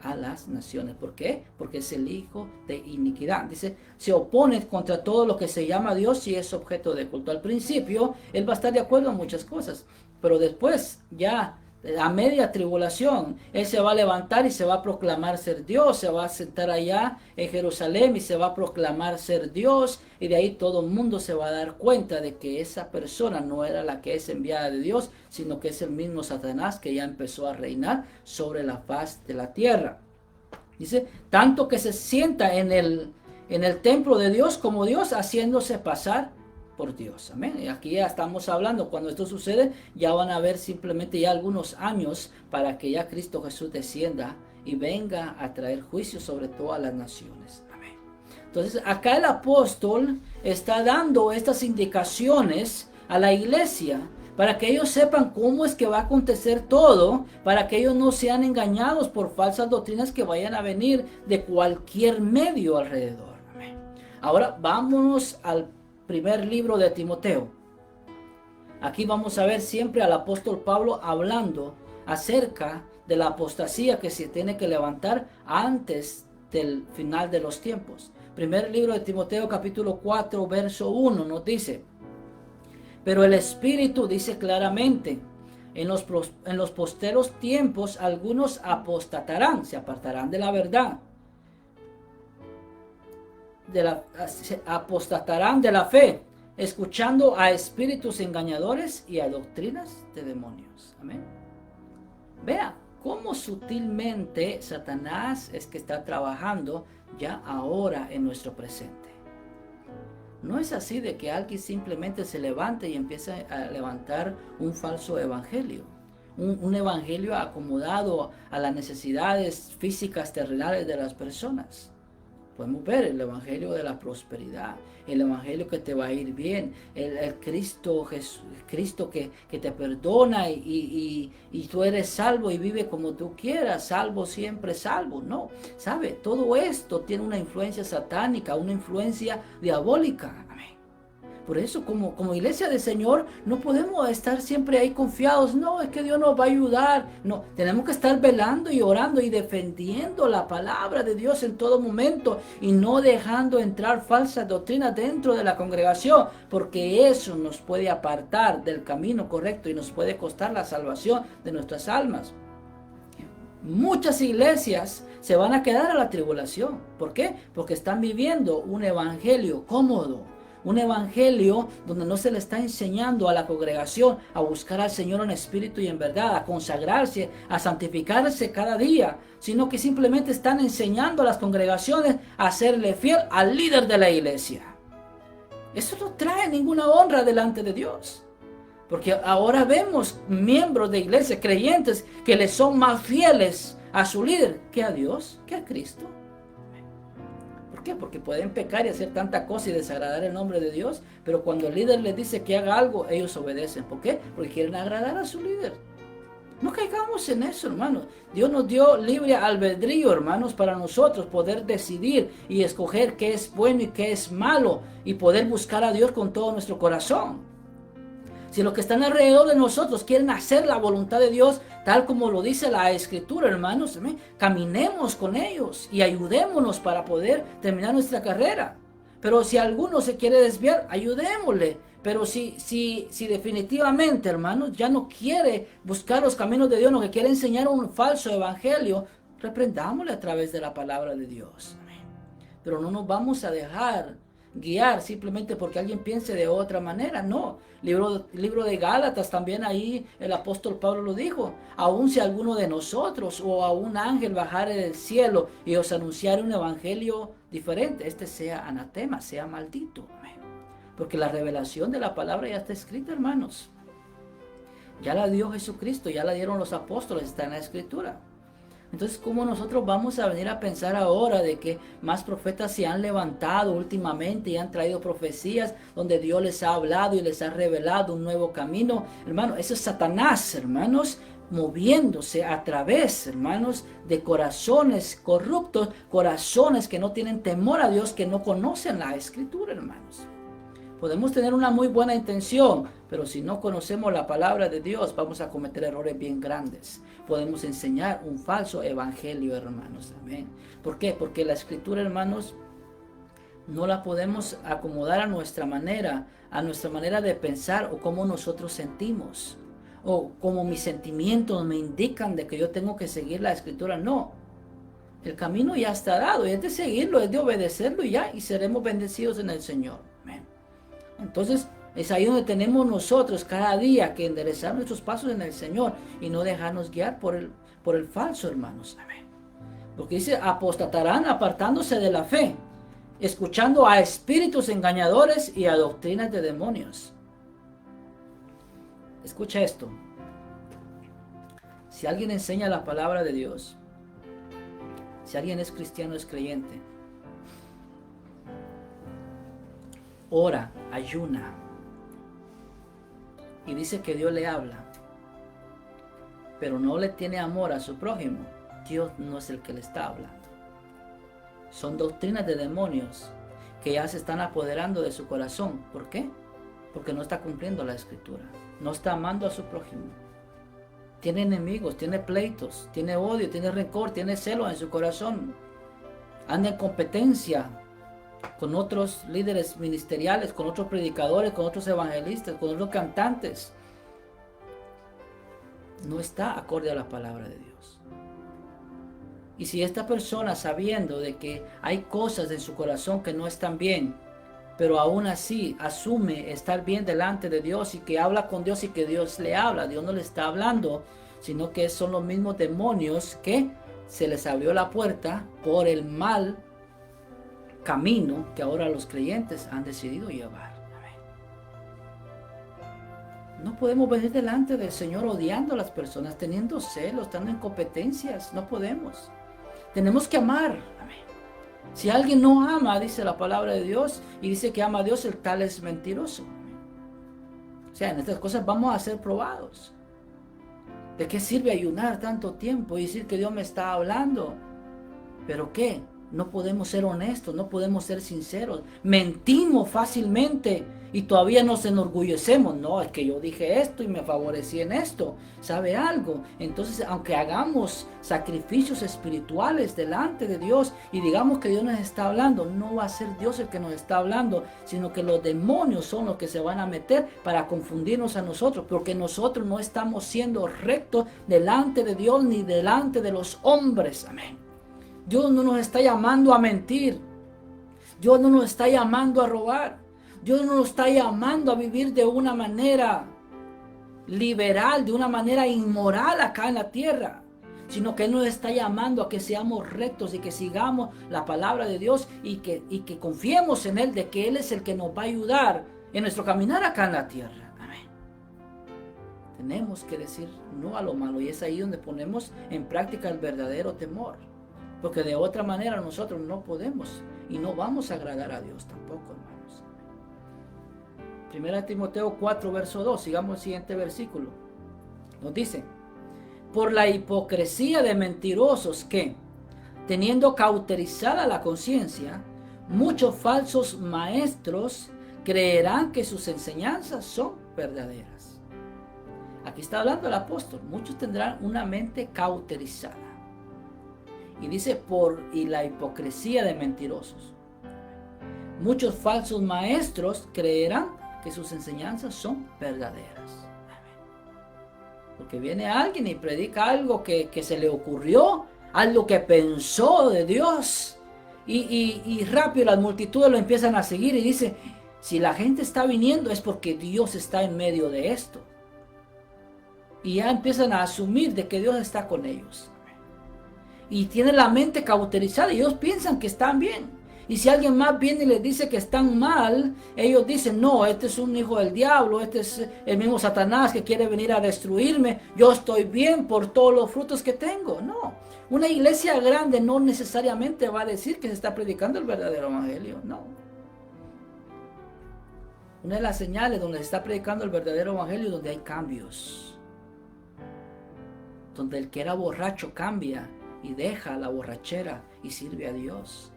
a las naciones. ¿Por qué? Porque es el hijo de iniquidad. Dice, se opone contra todo lo que se llama Dios y es objeto de culto. Al principio, él va a estar de acuerdo en muchas cosas, pero después, ya a media tribulación. Él se va a levantar y se va a proclamar ser Dios, se va a sentar allá en Jerusalén y se va a proclamar ser Dios, y de ahí todo el mundo se va a dar cuenta de que esa persona no era la que es enviada de Dios, sino que es el mismo Satanás que ya empezó a reinar sobre la faz de la tierra. Dice, tanto que se sienta en el templo de Dios como Dios, haciéndose pasar por Dios. Amén. Y aquí ya estamos hablando, cuando esto sucede, ya van a haber simplemente ya algunos años para que ya Cristo Jesús descienda y venga a traer juicio sobre todas las naciones. Amén. Entonces, acá el apóstol está dando estas indicaciones a la iglesia para que ellos sepan cómo es que va a acontecer todo, para que ellos no sean engañados por falsas doctrinas que vayan a venir de cualquier medio alrededor. Amén. Ahora vámonos al primer libro de Timoteo. Aquí vamos a ver siempre al apóstol Pablo hablando acerca de la apostasía que se tiene que levantar antes del final de los tiempos. Primer libro de Timoteo, capítulo 4, verso 1 nos dice: pero el Espíritu dice claramente, en los posteros tiempos algunos apostatarán, se apartarán de la verdad, apostatarán de la fe, escuchando a espíritus engañadores y a doctrinas de demonios. Amén. Vea cómo sutilmente Satanás es que está trabajando ya ahora en nuestro presente. No es así de que alguien simplemente se levante y empiece a levantar un falso evangelio. Un evangelio acomodado a las necesidades físicas terrenales de las personas. Podemos ver el evangelio de la prosperidad, el evangelio que te va a ir bien, el Cristo que te perdona y tú eres salvo y vive como tú quieras, salvo siempre salvo. No, ¿sabe? Todo esto tiene una influencia satánica, una influencia diabólica. Amén. Por eso como iglesia del Señor no podemos estar siempre ahí confiados. No, es que Dios nos va a ayudar. No, tenemos que estar velando y orando y defendiendo la palabra de Dios en todo momento y no dejando entrar falsas doctrinas dentro de la congregación, porque eso nos puede apartar del camino correcto y nos puede costar la salvación de nuestras almas. Muchas iglesias se van a quedar a la tribulación. ¿Por qué? Porque están viviendo un evangelio cómodo. Un evangelio donde no se le está enseñando a la congregación a buscar al Señor en espíritu y en verdad, a consagrarse, a santificarse cada día, sino que simplemente están enseñando a las congregaciones a serle fiel al líder de la iglesia. Eso no trae ninguna honra delante de Dios. Porque ahora vemos miembros de iglesia, creyentes, que le son más fieles a su líder que a Dios, que a Cristo. ¿Por qué? Porque pueden pecar y hacer tanta cosa y desagradar el nombre de Dios, pero cuando el líder les dice que haga algo, ellos obedecen. ¿Por qué? Porque quieren agradar a su líder. No caigamos en eso, hermanos. Dios nos dio libre albedrío, hermanos, para nosotros poder decidir y escoger qué es bueno y qué es malo y poder buscar a Dios con todo nuestro corazón. Si los que están alrededor de nosotros quieren hacer la voluntad de Dios, tal como lo dice la Escritura, hermanos, caminemos con ellos y ayudémonos para poder terminar nuestra carrera. Pero si alguno se quiere desviar, ayudémosle. Pero si definitivamente, hermanos, ya no quiere buscar los caminos de Dios, no que quiere enseñar un falso evangelio, reprendámosle a través de la palabra de Dios. Pero no nos vamos a dejar guiar simplemente porque alguien piense de otra manera. No, libro de Gálatas también, ahí el apóstol Pablo lo dijo: aun si alguno de nosotros o a un ángel bajare del cielo y os anunciare un evangelio diferente, este sea anatema, sea maldito. Porque la revelación de la palabra ya está escrita, hermanos. Ya la dio Jesucristo, ya la dieron los apóstoles, está en la Escritura. Entonces, ¿cómo nosotros vamos a venir a pensar ahora de que más profetas se han levantado últimamente y han traído profecías donde Dios les ha hablado y les ha revelado un nuevo camino? Hermano, eso es Satanás, hermanos, moviéndose a través, hermanos, de corazones corruptos, corazones que no tienen temor a Dios, que no conocen la Escritura, hermanos. Podemos tener una muy buena intención, pero si no conocemos la palabra de Dios, vamos a cometer errores bien grandes. Podemos enseñar un falso evangelio, hermanos. Amén. ¿Por qué? Porque la Escritura, hermanos, no la podemos acomodar a nuestra manera de pensar o cómo nosotros sentimos. o como mis sentimientos me indican de que yo tengo que seguir la escritura. No, el camino ya está dado, y es de seguirlo, es de obedecerlo y ya, y seremos bendecidos en el Señor. Amén. Entonces, es ahí donde tenemos nosotros cada día que enderezar nuestros pasos en el Señor y no dejarnos guiar por el falso, hermanos. Amén. Porque dice, apostatarán apartándose de la fe, escuchando a espíritus engañadores y a doctrinas de demonios. Escucha esto. Si alguien enseña la palabra de Dios, si alguien es cristiano, es creyente, ora, ayuna, y dice que Dios le habla, pero no le tiene amor a su prójimo, Dios no es el que le está hablando. Son doctrinas de demonios que ya se están apoderando de su corazón. ¿Por qué? Porque no está cumpliendo la escritura, no está amando a su prójimo. Tiene enemigos, tiene pleitos, tiene odio, tiene rencor, tiene celo en su corazón. Anda en competencia con otros líderes ministeriales, con otros predicadores, con otros evangelistas, con otros cantantes. No está acorde a la palabra de Dios. Y si esta persona, sabiendo de que hay cosas en su corazón que no están bien, pero aún así asume estar bien delante de Dios y que habla con Dios y que Dios le habla, Dios no le está hablando, sino que son los mismos demonios que se les abrió la puerta por el mal camino que ahora los creyentes han decidido llevar. No podemos venir delante del Señor odiando a las personas, teniendo celos, estando en competencias. No podemos. Tenemos que amar. Amén. Si alguien no ama, dice la palabra de Dios, y dice que ama a Dios, el tal es mentiroso. O sea, en estas cosas vamos a ser probados. ¿De qué sirve ayunar tanto tiempo y decir que Dios me está hablando? ¿Pero qué? No podemos ser honestos, no podemos ser sinceros. Mentimos fácilmente y todavía nos enorgullecemos. No, es que yo dije esto y me favorecí en esto. ¿Sabe algo? Entonces, aunque hagamos sacrificios espirituales delante de Dios y digamos que Dios nos está hablando, no va a ser Dios el que nos está hablando, sino que los demonios son los que se van a meter para confundirnos a nosotros, porque nosotros no estamos siendo rectos delante de Dios ni delante de los hombres. Amén. Dios no nos está llamando a mentir. Dios no nos está llamando a robar. Dios no nos está llamando a vivir de una manera liberal, de una manera inmoral acá en la tierra, sino que Él nos está llamando a que seamos rectos y que sigamos la palabra de Dios y que confiemos en Él, de que Él es el que nos va a ayudar en nuestro caminar acá en la tierra. Amén. Tenemos que decir no a lo malo, y es ahí donde ponemos en práctica el verdadero temor. Porque de otra manera nosotros no podemos y no vamos a agradar a Dios tampoco, hermanos. 1 Timoteo 4, verso 2, sigamos el siguiente versículo. Nos dice, por la hipocresía de mentirosos que, teniendo cauterizada la conciencia, muchos falsos maestros creerán que sus enseñanzas son verdaderas. Aquí está hablando el apóstol, muchos tendrán una mente cauterizada. Y dice, y la hipocresía de mentirosos. Muchos falsos maestros creerán que sus enseñanzas son verdaderas. Porque viene alguien y predica algo que se le ocurrió, algo que pensó de Dios. Y rápido las multitudes lo empiezan a seguir y dice, si la gente está viniendo es porque Dios está en medio de esto. Y ya empiezan a asumir de que Dios está con ellos. Y tienen la mente cauterizada y ellos piensan que están bien. Y si alguien más viene y les dice que están mal, ellos dicen, no, este es un hijo del diablo, este es el mismo Satanás que quiere venir a destruirme, yo estoy bien por todos los frutos que tengo. No, una iglesia grande no necesariamente va a decir que se está predicando el verdadero evangelio, no. Una de las señales donde se está predicando el verdadero evangelio es donde hay cambios. Donde el que era borracho cambia y deja la borrachera y sirve a Dios.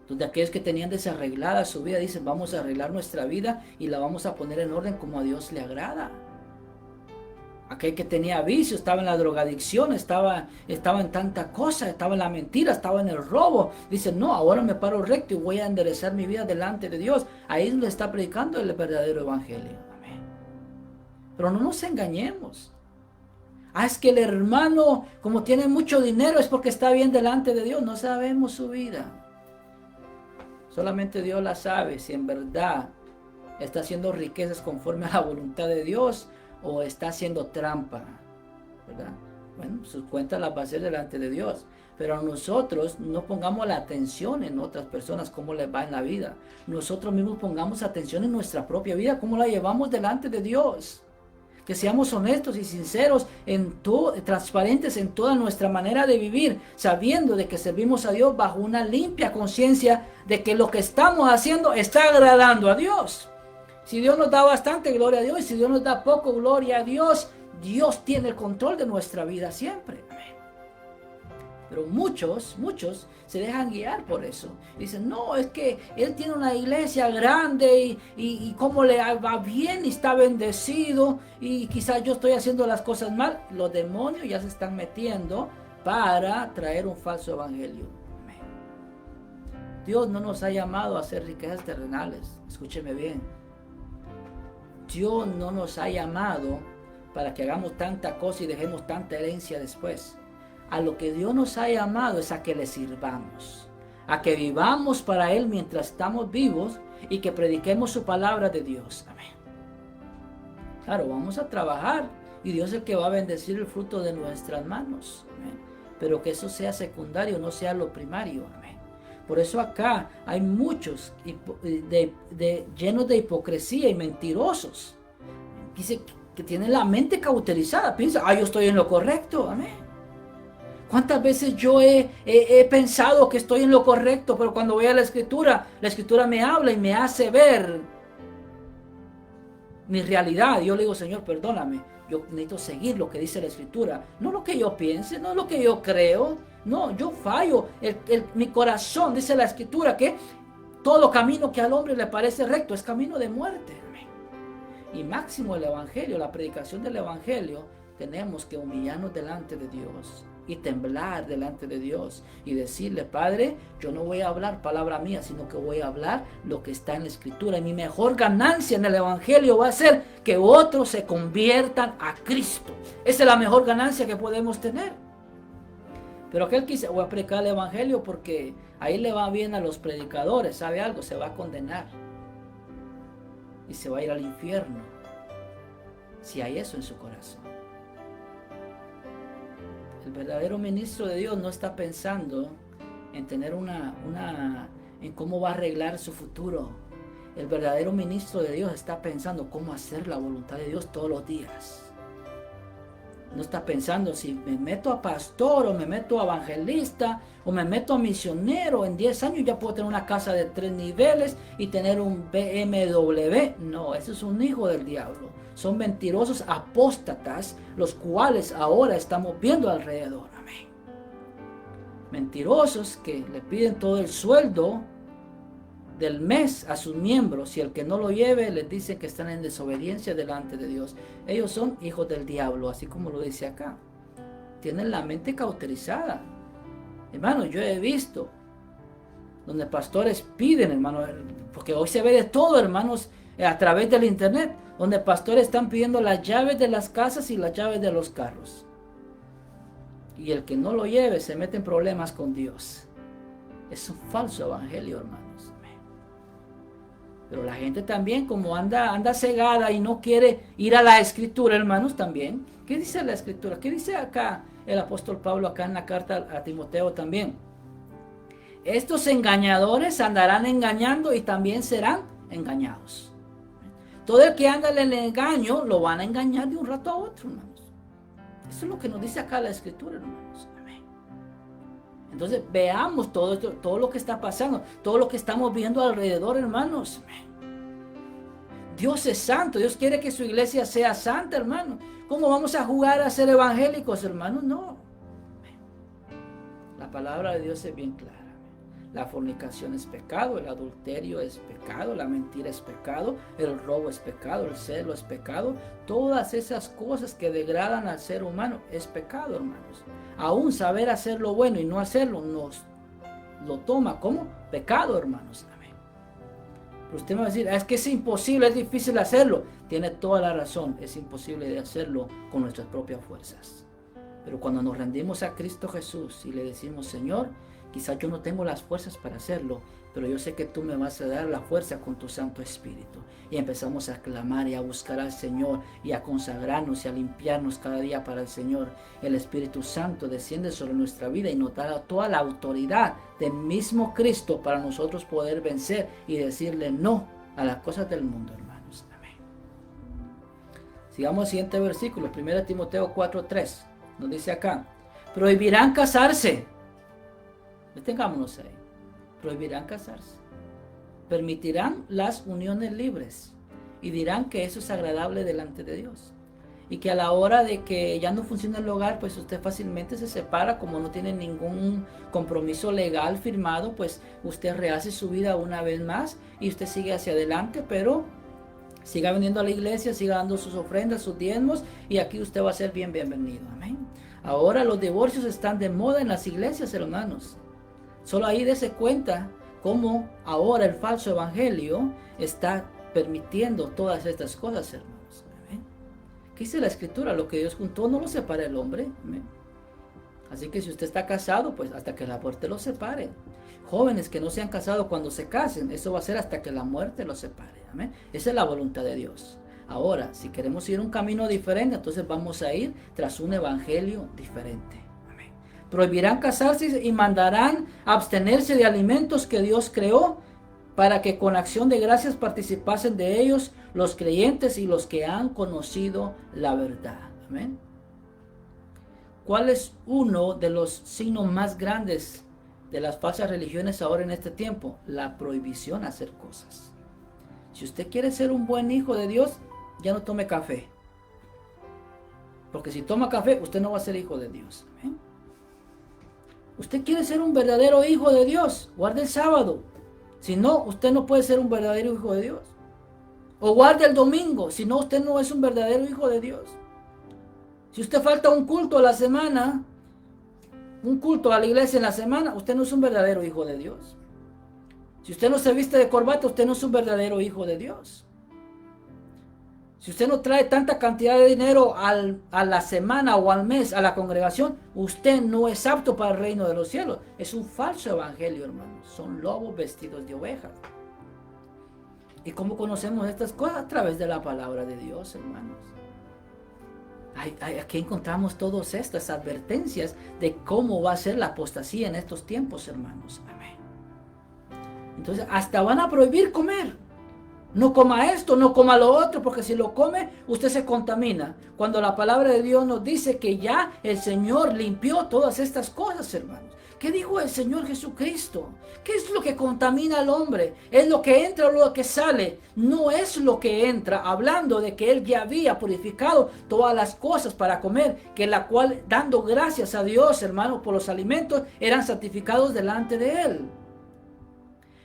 Donde aquellos que tenían desarreglada su vida dicen, vamos a arreglar nuestra vida y la vamos a poner en orden como a Dios le agrada. Aquel que tenía vicio, estaba en la drogadicción, estaba en tanta cosa, estaba en la mentira, estaba en el robo. Dice, no, ahora me paro recto y voy a enderezar mi vida delante de Dios. Ahí es donde está predicando el verdadero evangelio. Amén. Pero no nos engañemos. Es que el hermano, como tiene mucho dinero, es porque está bien delante de Dios. No sabemos su vida. Solamente Dios la sabe, si en verdad está haciendo riquezas conforme a la voluntad de Dios o está haciendo trampa, ¿verdad? Bueno, sus cuentas las va a hacer delante de Dios. Pero a nosotros no pongamos la atención en otras personas, cómo les va en la vida. Nosotros mismos pongamos atención en nuestra propia vida, cómo la llevamos delante de Dios. Que seamos honestos y sinceros, transparentes en toda nuestra manera de vivir, sabiendo de que servimos a Dios bajo una limpia conciencia de que lo que estamos haciendo está agradando a Dios. Si Dios nos da bastante, gloria a Dios. Y si Dios nos da poco, gloria a Dios. Dios tiene el control de nuestra vida siempre. Amén. Pero muchos se dejan guiar por eso. Dicen, no, es que él tiene una iglesia grande y cómo le va bien y está bendecido y quizás yo estoy haciendo las cosas mal. Los demonios ya se están metiendo para traer un falso evangelio. Amén. Dios no nos ha llamado a hacer riquezas terrenales. Escúcheme bien. Dios no nos ha llamado para que hagamos tanta cosa y dejemos tanta herencia después. A lo que Dios nos ha llamado es a que le sirvamos, a que vivamos para Él mientras estamos vivos y que prediquemos su palabra de Dios. Amén. Claro, vamos a trabajar y Dios es el que va a bendecir el fruto de nuestras manos. Amén. Pero que eso sea secundario, no sea lo primario. Amén. Por eso acá hay muchos llenos de hipocresía y mentirosos. Dice que tienen la mente cauterizada. Piensa, yo estoy en lo correcto. Amén. ¿Cuántas veces yo he pensado que estoy en lo correcto, pero cuando voy a la escritura me habla y me hace ver mi realidad? Yo le digo, Señor, perdóname, yo necesito seguir lo que dice la escritura, no lo que yo piense, no lo que yo creo, no, yo fallo. Mi corazón, dice la escritura, que todo camino que al hombre le parece recto es camino de muerte. Y máximo el evangelio, la predicación del evangelio, tenemos que humillarnos delante de Dios y temblar delante de Dios y decirle, Padre, yo no voy a hablar palabra mía, sino que voy a hablar lo que está en la escritura. Y mi mejor ganancia en el evangelio va a ser que otros se conviertan a Cristo. Esa es la mejor ganancia que podemos tener. Pero aquel que dice, voy a predicar el evangelio porque ahí le va bien a los predicadores, ¿sabe algo? Se va a condenar y se va a ir al infierno si hay eso en su corazón. El verdadero ministro de Dios no está pensando en tener en cómo va a arreglar su futuro. El verdadero ministro de Dios está pensando cómo hacer la voluntad de Dios todos los días. No está pensando si me meto a pastor o me meto a evangelista o me meto a misionero. En 10 años ya puedo tener una casa de 3 niveles y tener un BMW. No, eso es un hijo del diablo. Son mentirosos apóstatas, los cuales ahora estamos viendo alrededor. Amén. Mentirosos que le piden todo el sueldo del mes a sus miembros y el que no lo lleve les dice que están en desobediencia delante de Dios. Ellos son hijos del diablo, así como lo dice acá. Tienen la mente cauterizada. Hermano, yo he visto donde pastores piden, hermano, porque hoy se ve de todo, hermanos, a través del internet, donde pastores están pidiendo las llaves de las casas y las llaves de los carros. Y el que no lo lleve se mete en problemas con Dios. Es un falso evangelio, hermanos. Pero la gente también, como anda cegada y no quiere ir a la escritura, hermanos, también. ¿Qué dice la escritura? ¿Qué dice acá el apóstol Pablo, acá en la carta a Timoteo también? Estos engañadores andarán engañando y también serán engañados. Todo el que anda en el engaño lo van a engañar de un rato a otro, hermanos. Eso es lo que nos dice acá la escritura, hermanos. Amén. Entonces veamos todo esto, todo lo que está pasando, todo lo que estamos viendo alrededor, hermanos. Dios es santo, Dios quiere que su iglesia sea santa, hermano. ¿Cómo vamos a jugar a ser evangélicos, hermanos? No. La palabra de Dios es bien clara. La fornicación es pecado, el adulterio es pecado, la mentira es pecado, el robo es pecado, el celo es pecado. Todas esas cosas que degradan al ser humano es pecado, hermanos. Aún saber hacer lo bueno y no hacerlo nos lo toma como pecado, hermanos. Amén. Pero usted me va a decir, es que es imposible, es difícil hacerlo. Tiene toda la razón, es imposible de hacerlo con nuestras propias fuerzas. Pero cuando nos rendimos a Cristo Jesús y le decimos, Señor, quizás yo no tengo las fuerzas para hacerlo, pero yo sé que tú me vas a dar la fuerza con tu Santo Espíritu. Y empezamos a clamar y a buscar al Señor y a consagrarnos y a limpiarnos cada día para el Señor. El Espíritu Santo desciende sobre nuestra vida y nos da toda la autoridad del mismo Cristo para nosotros poder vencer y decirle no a las cosas del mundo, hermanos. Amén. Sigamos el siguiente versículo, 1 Timoteo 4:3. Nos dice acá, prohibirán casarse. Detengámonos ahí. Prohibirán casarse. Permitirán las uniones libres y dirán que eso es agradable delante de Dios. Y que a la hora de que ya no funciona el hogar, pues usted fácilmente se separa, como no tiene ningún compromiso legal firmado, pues usted rehace su vida una vez más y usted sigue hacia adelante, pero siga viniendo a la iglesia, siga dando sus ofrendas, sus diezmos, y aquí usted va a ser bienvenido. Amén. Ahora los divorcios están de moda en las iglesias, hermanos. Solo ahí dése cuenta cómo ahora el falso evangelio está permitiendo todas estas cosas, hermanos. Amén. ¿Qué dice la Escritura? Lo que Dios juntó no lo separa el hombre. Amén. Así que si usted está casado, pues hasta que la muerte lo separe. Jóvenes que no se han casado, cuando se casen, eso va a ser hasta que la muerte los separe. Amén. Esa es la voluntad de Dios. Ahora, si queremos ir un camino diferente, entonces vamos a ir tras un evangelio diferente. Amén. Prohibirán casarse y mandarán abstenerse de alimentos que Dios creó para que con acción de gracias participasen de ellos los creyentes y los que han conocido la verdad. Amén. ¿Cuál es uno de los signos más grandes de las falsas religiones ahora en este tiempo? La prohibición a hacer cosas. Si usted quiere ser un buen hijo de Dios, ya no tome café. Porque si toma café, usted no va a ser hijo de Dios. ¿Amén? Usted quiere ser un verdadero hijo de Dios, guarde el sábado. Si no, usted no puede ser un verdadero hijo de Dios. O guarde el domingo, si no, usted no es un verdadero hijo de Dios. Si usted falta un culto a la semana, un culto a la iglesia en la semana, usted no es un verdadero hijo de Dios. Si usted no se viste de corbata, usted no es un verdadero hijo de Dios. Si usted no trae tanta cantidad de dinero a la semana o al mes a la congregación, usted no es apto para el reino de los cielos. Es un falso evangelio, hermanos. Son lobos vestidos de ovejas. ¿Y cómo conocemos estas cosas? A través de la palabra de Dios, hermanos. Aquí encontramos todas estas advertencias de cómo va a ser la apostasía en estos tiempos, hermanos. Amén. Entonces, hasta van a prohibir comer. No coma esto, no coma lo otro, porque si lo come, usted se contamina. Cuando la palabra de Dios nos dice que ya el Señor limpió todas estas cosas, hermanos. ¿Qué dijo el Señor Jesucristo? ¿Qué es lo que contamina al hombre? ¿Es lo que entra o lo que sale? No es lo que entra, hablando de que Él ya había purificado todas las cosas para comer, que la cual, dando gracias a Dios, hermano, por los alimentos, eran santificados delante de Él.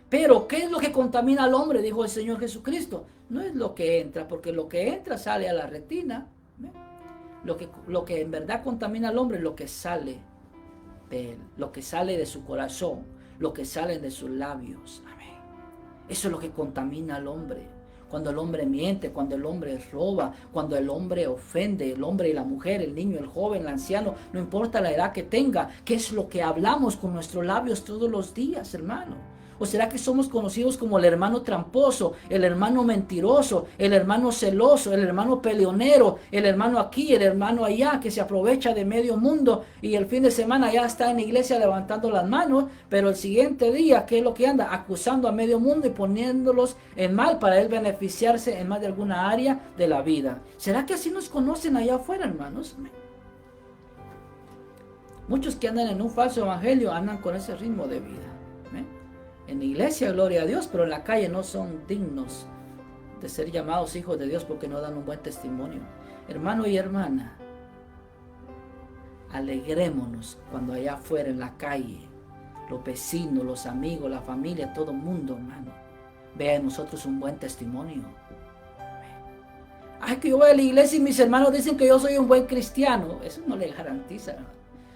Pero, ¿qué es lo que contamina al hombre? Dijo el Señor Jesucristo. No es lo que entra, porque lo que entra sale a la retina. Lo que en verdad contamina al hombre es lo que sale de él, lo que sale de su corazón, lo que sale de sus labios. Amén. Eso es lo que contamina al hombre. Cuando el hombre miente, cuando el hombre roba, cuando el hombre ofende, el hombre y la mujer, el niño, el joven, el anciano, no importa la edad que tenga, ¿qué es lo que hablamos con nuestros labios todos los días, hermano? ¿O será que somos conocidos como el hermano tramposo, el hermano mentiroso, el hermano celoso, el hermano peleonero, el hermano aquí, el hermano allá, que se aprovecha de medio mundo y el fin de semana ya está en la iglesia levantando las manos, pero el siguiente día, ¿qué es lo que anda? Acusando a medio mundo y poniéndolos en mal para él beneficiarse en más de alguna área de la vida. ¿Será que así nos conocen allá afuera, hermanos? Muchos que andan en un falso evangelio andan con ese ritmo de vida. En la iglesia, gloria a Dios, pero en la calle no son dignos de ser llamados hijos de Dios porque no dan un buen testimonio. Hermano y hermana, alegrémonos cuando allá afuera en la calle, los vecinos, los amigos, la familia, todo el mundo, hermano, vea en nosotros un buen testimonio. Ay, que yo voy a la iglesia y mis hermanos dicen que yo soy un buen cristiano. Eso no le garantiza, hermano.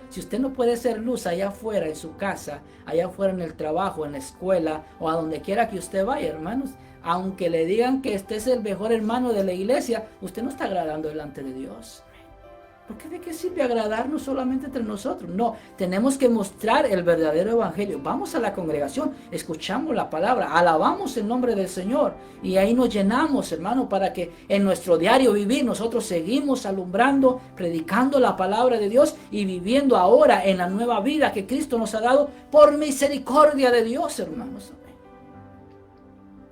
Si usted no puede ser luz allá afuera en su casa, allá afuera en el trabajo, en la escuela o a donde quiera que usted vaya, hermanos, aunque le digan que este es el mejor hermano de la iglesia, usted no está agradando delante de Dios. Porque ¿de qué sirve agradarnos solamente entre nosotros? No, tenemos que mostrar el verdadero evangelio. Vamos a la congregación, escuchamos la palabra, alabamos el nombre del Señor y ahí nos llenamos, hermano, para que en nuestro diario vivir nosotros seguimos alumbrando, predicando la palabra de Dios y viviendo ahora en la nueva vida que Cristo nos ha dado por misericordia de Dios, hermanos.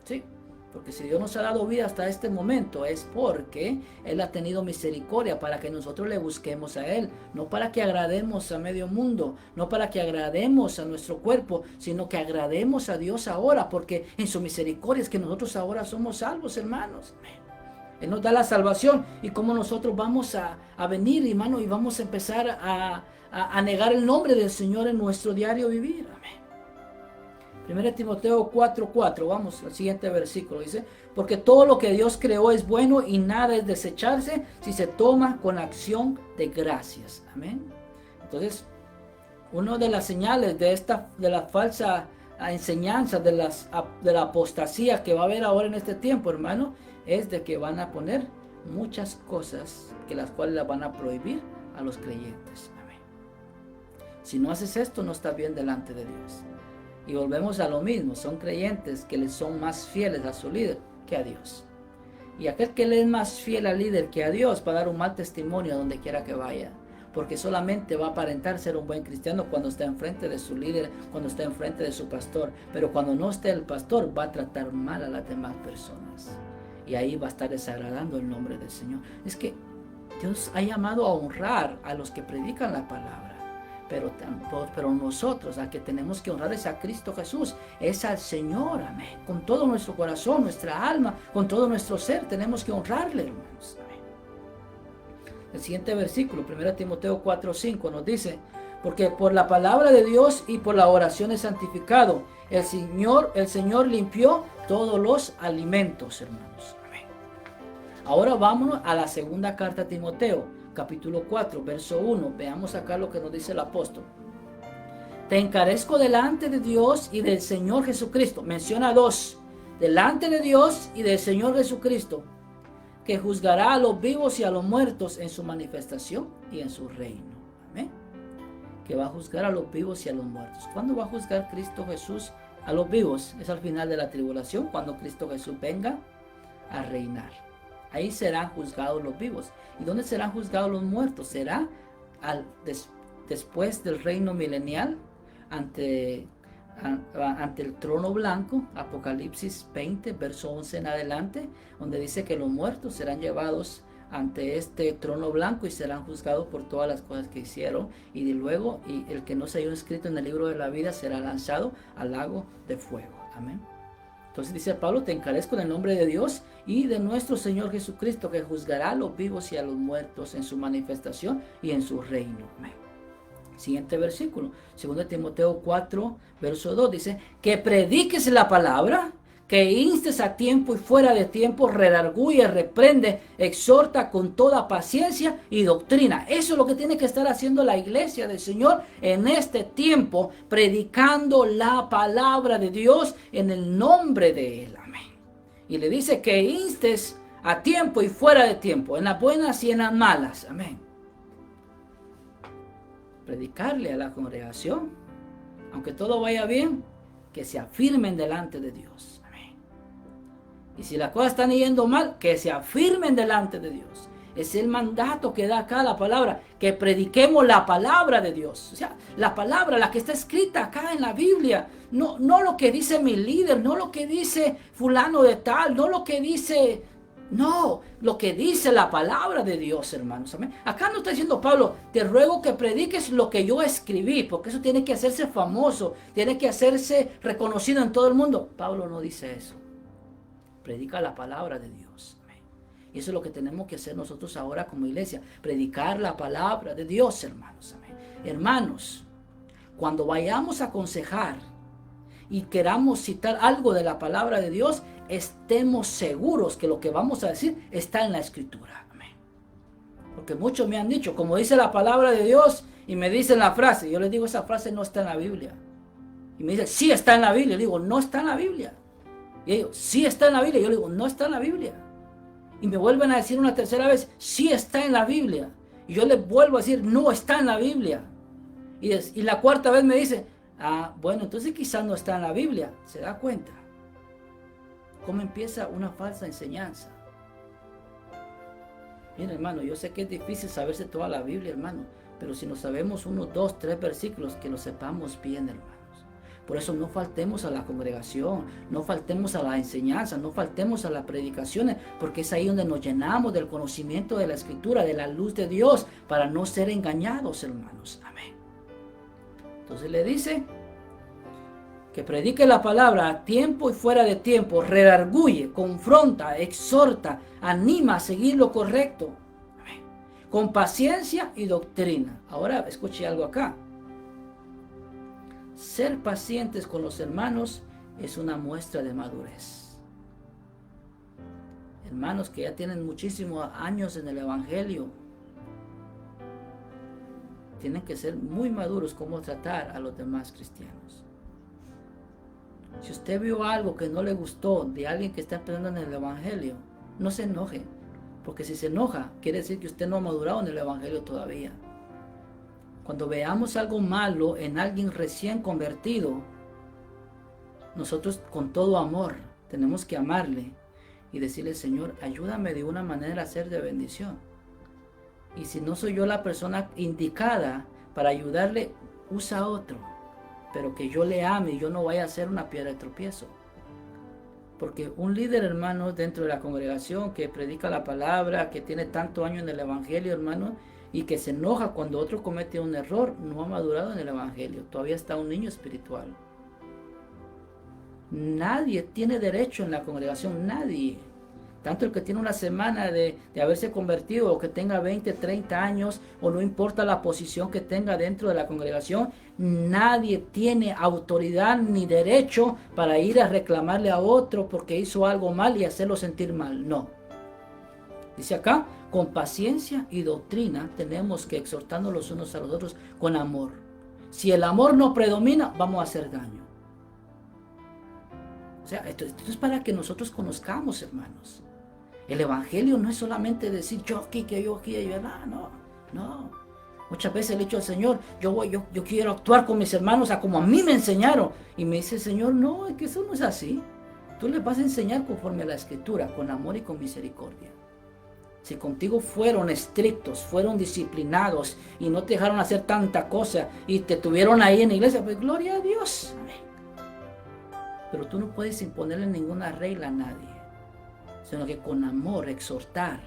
Sí. Porque si Dios nos ha dado vida hasta este momento es porque Él ha tenido misericordia para que nosotros le busquemos a Él. No para que agrademos a medio mundo, no para que agrademos a nuestro cuerpo, sino que agrademos a Dios ahora, porque en su misericordia es que nosotros ahora somos salvos, hermanos. Él nos da la salvación y cómo nosotros vamos a venir, hermano, y vamos a empezar a negar el nombre del Señor en nuestro diario vivir. Amén. 1 Timoteo 4:4, vamos al siguiente versículo, dice, porque todo lo que Dios creó es bueno y nada es desecharse si se toma con acción de gracias. Amén. Entonces, una de las señales de la falsa enseñanza, de la apostasía que va a haber ahora en este tiempo, hermano, es de que van a poner muchas cosas que las cuales las van a prohibir a los creyentes. Amén. Si no haces esto, no estás bien delante de Dios. Y volvemos a lo mismo, son creyentes que les son más fieles a su líder que a Dios. Y aquel que le es más fiel al líder que a Dios va a dar un mal testimonio donde quiera que vaya. Porque solamente va a aparentar ser un buen cristiano cuando está enfrente de su líder, cuando está enfrente de su pastor. Pero cuando no esté el pastor va a tratar mal a las demás personas. Y ahí va a estar desagradando el nombre del Señor. Es que Dios ha llamado a honrar a los que predican la palabra. Pero nosotros, al que tenemos que honrar es a Cristo Jesús, es al Señor, amén. Con todo nuestro corazón, nuestra alma, con todo nuestro ser, tenemos que honrarle, hermanos. Amén. El siguiente versículo, 1 Timoteo 4:5, nos dice, porque por la palabra de Dios y por la oración es santificado. El Señor limpió todos los alimentos, hermanos. Amén. Ahora vámonos a la segunda carta a Timoteo. Capítulo 4, verso 1. Veamos acá lo que nos dice el apóstol. Te encarezco delante de Dios y del Señor Jesucristo. Menciona dos. Delante de Dios y del Señor Jesucristo, que juzgará a los vivos y a los muertos en su manifestación y en su reino. Amén. Que va a juzgar a los vivos y a los muertos. ¿Cuándo va a juzgar Cristo Jesús a los vivos? Es al final de la tribulación, cuando Cristo Jesús venga a reinar. Ahí serán juzgados los vivos. ¿Y dónde serán juzgados los muertos? Será después del reino milenial, ante el trono blanco, Apocalipsis 20, verso 11 en adelante, donde dice que los muertos serán llevados ante este trono blanco y serán juzgados por todas las cosas que hicieron. Y luego, el que no se haya escrito en el libro de la vida será lanzado al lago de fuego. Amén. Entonces dice Pablo, te encarezco en el nombre de Dios y de nuestro Señor Jesucristo, que juzgará a los vivos y a los muertos en su manifestación y en su reino. Amén. Siguiente versículo, 2 Timoteo 4, verso 2, dice, que prediques la palabra, que instes a tiempo y fuera de tiempo, redarguye, reprende, exhorta con toda paciencia y doctrina. Eso es lo que tiene que estar haciendo la iglesia del Señor en este tiempo, predicando la palabra de Dios en el nombre de Él. Amén. Y le dice que instes a tiempo y fuera de tiempo, en las buenas y en las malas. Amén. Predicarle a la congregación, aunque todo vaya bien, que se afirmen delante de Dios. Y si las cosas están yendo mal, que se afirmen delante de Dios. Es el mandato que da acá la palabra, que prediquemos la palabra de Dios. O sea, la palabra, la que está escrita acá en la Biblia. No lo que dice mi líder, no lo que dice fulano de tal, no lo que dice... No, lo que dice la palabra de Dios, hermanos. Amén. Acá no está diciendo Pablo, te ruego que prediques lo que yo escribí, porque eso tiene que hacerse famoso, tiene que hacerse reconocido en todo el mundo. Pablo no dice eso. Predica la palabra de Dios. Amén. Y eso es lo que tenemos que hacer nosotros ahora como iglesia. Predicar la palabra de Dios, hermanos. Amén. Hermanos, cuando vayamos a aconsejar y queramos citar algo de la palabra de Dios, estemos seguros que lo que vamos a decir está en la Escritura. Amén. Porque muchos me han dicho, como dice la palabra de Dios, y me dicen la frase, yo les digo, esa frase no está en la Biblia. Y me dicen, sí está en la Biblia. Yo digo, no está en la Biblia. Y ellos, sí está en la Biblia. Yo le digo, no está en la Biblia. Y me vuelven a decir una tercera vez, sí está en la Biblia. Y yo les vuelvo a decir, no está en la Biblia. Y la cuarta vez me dice, bueno, entonces quizás no está en la Biblia. ¿Se da cuenta? ¿Cómo empieza una falsa enseñanza? Mira, hermano, yo sé que es difícil saberse toda la Biblia, hermano, pero si nos sabemos 1, 2, 3 versículos, que lo sepamos bien, hermanos. Por eso no faltemos a la congregación, no faltemos a la enseñanza, no faltemos a las predicaciones, porque es ahí donde nos llenamos del conocimiento de la Escritura, de la luz de Dios, para no ser engañados, hermanos. Amén. Entonces le dice que predique la palabra a tiempo y fuera de tiempo, redarguye, confronta, exhorta, anima a seguir lo correcto, amén, con paciencia y doctrina. Ahora escuche algo acá. Ser pacientes con los hermanos es una muestra de madurez. Hermanos que ya tienen muchísimos años en el Evangelio, tienen que ser muy maduros como tratar a los demás cristianos. Si usted vio algo que no le gustó de alguien que está empezando en el Evangelio, no se enoje, porque si se enoja, quiere decir que usted no ha madurado en el Evangelio todavía. Cuando veamos algo malo en alguien recién convertido, nosotros con todo amor tenemos que amarle y decirle, Señor, ayúdame de una manera a ser de bendición. Y si no soy yo la persona indicada para ayudarle, usa a otro. Pero que yo le ame y yo no vaya a ser una piedra de tropiezo. Porque un líder, hermano, dentro de la congregación que predica la palabra, que tiene tanto año en el Evangelio, hermano, y que se enoja cuando otro comete un error, no ha madurado en el Evangelio. Todavía está un niño espiritual. Nadie tiene derecho en la congregación, nadie. Tanto el que tiene una semana de haberse convertido, o que tenga 20, 30 años, o no importa la posición que tenga dentro de la congregación, nadie tiene autoridad ni derecho para ir a reclamarle a otro porque hizo algo mal y hacerlo sentir mal. No. Dice acá, con paciencia y doctrina tenemos que exhortarnos los unos a los otros con amor. Si el amor no predomina, vamos a hacer daño. O sea, esto es para que nosotros conozcamos, hermanos. El Evangelio no es solamente decir yo aquí, que yo aquí, yo allá, no. Muchas veces le he dicho al Señor, yo quiero actuar con mis hermanos a como a mí me enseñaron. Y me dice el Señor, no, es que eso no es así. Tú les vas a enseñar conforme a la Escritura, con amor y con misericordia. Si contigo fueron estrictos, fueron disciplinados y no te dejaron hacer tanta cosa y te tuvieron ahí en la iglesia, pues gloria a Dios. Amén. Pero tú no puedes imponerle ninguna regla a nadie, sino que con amor exhortar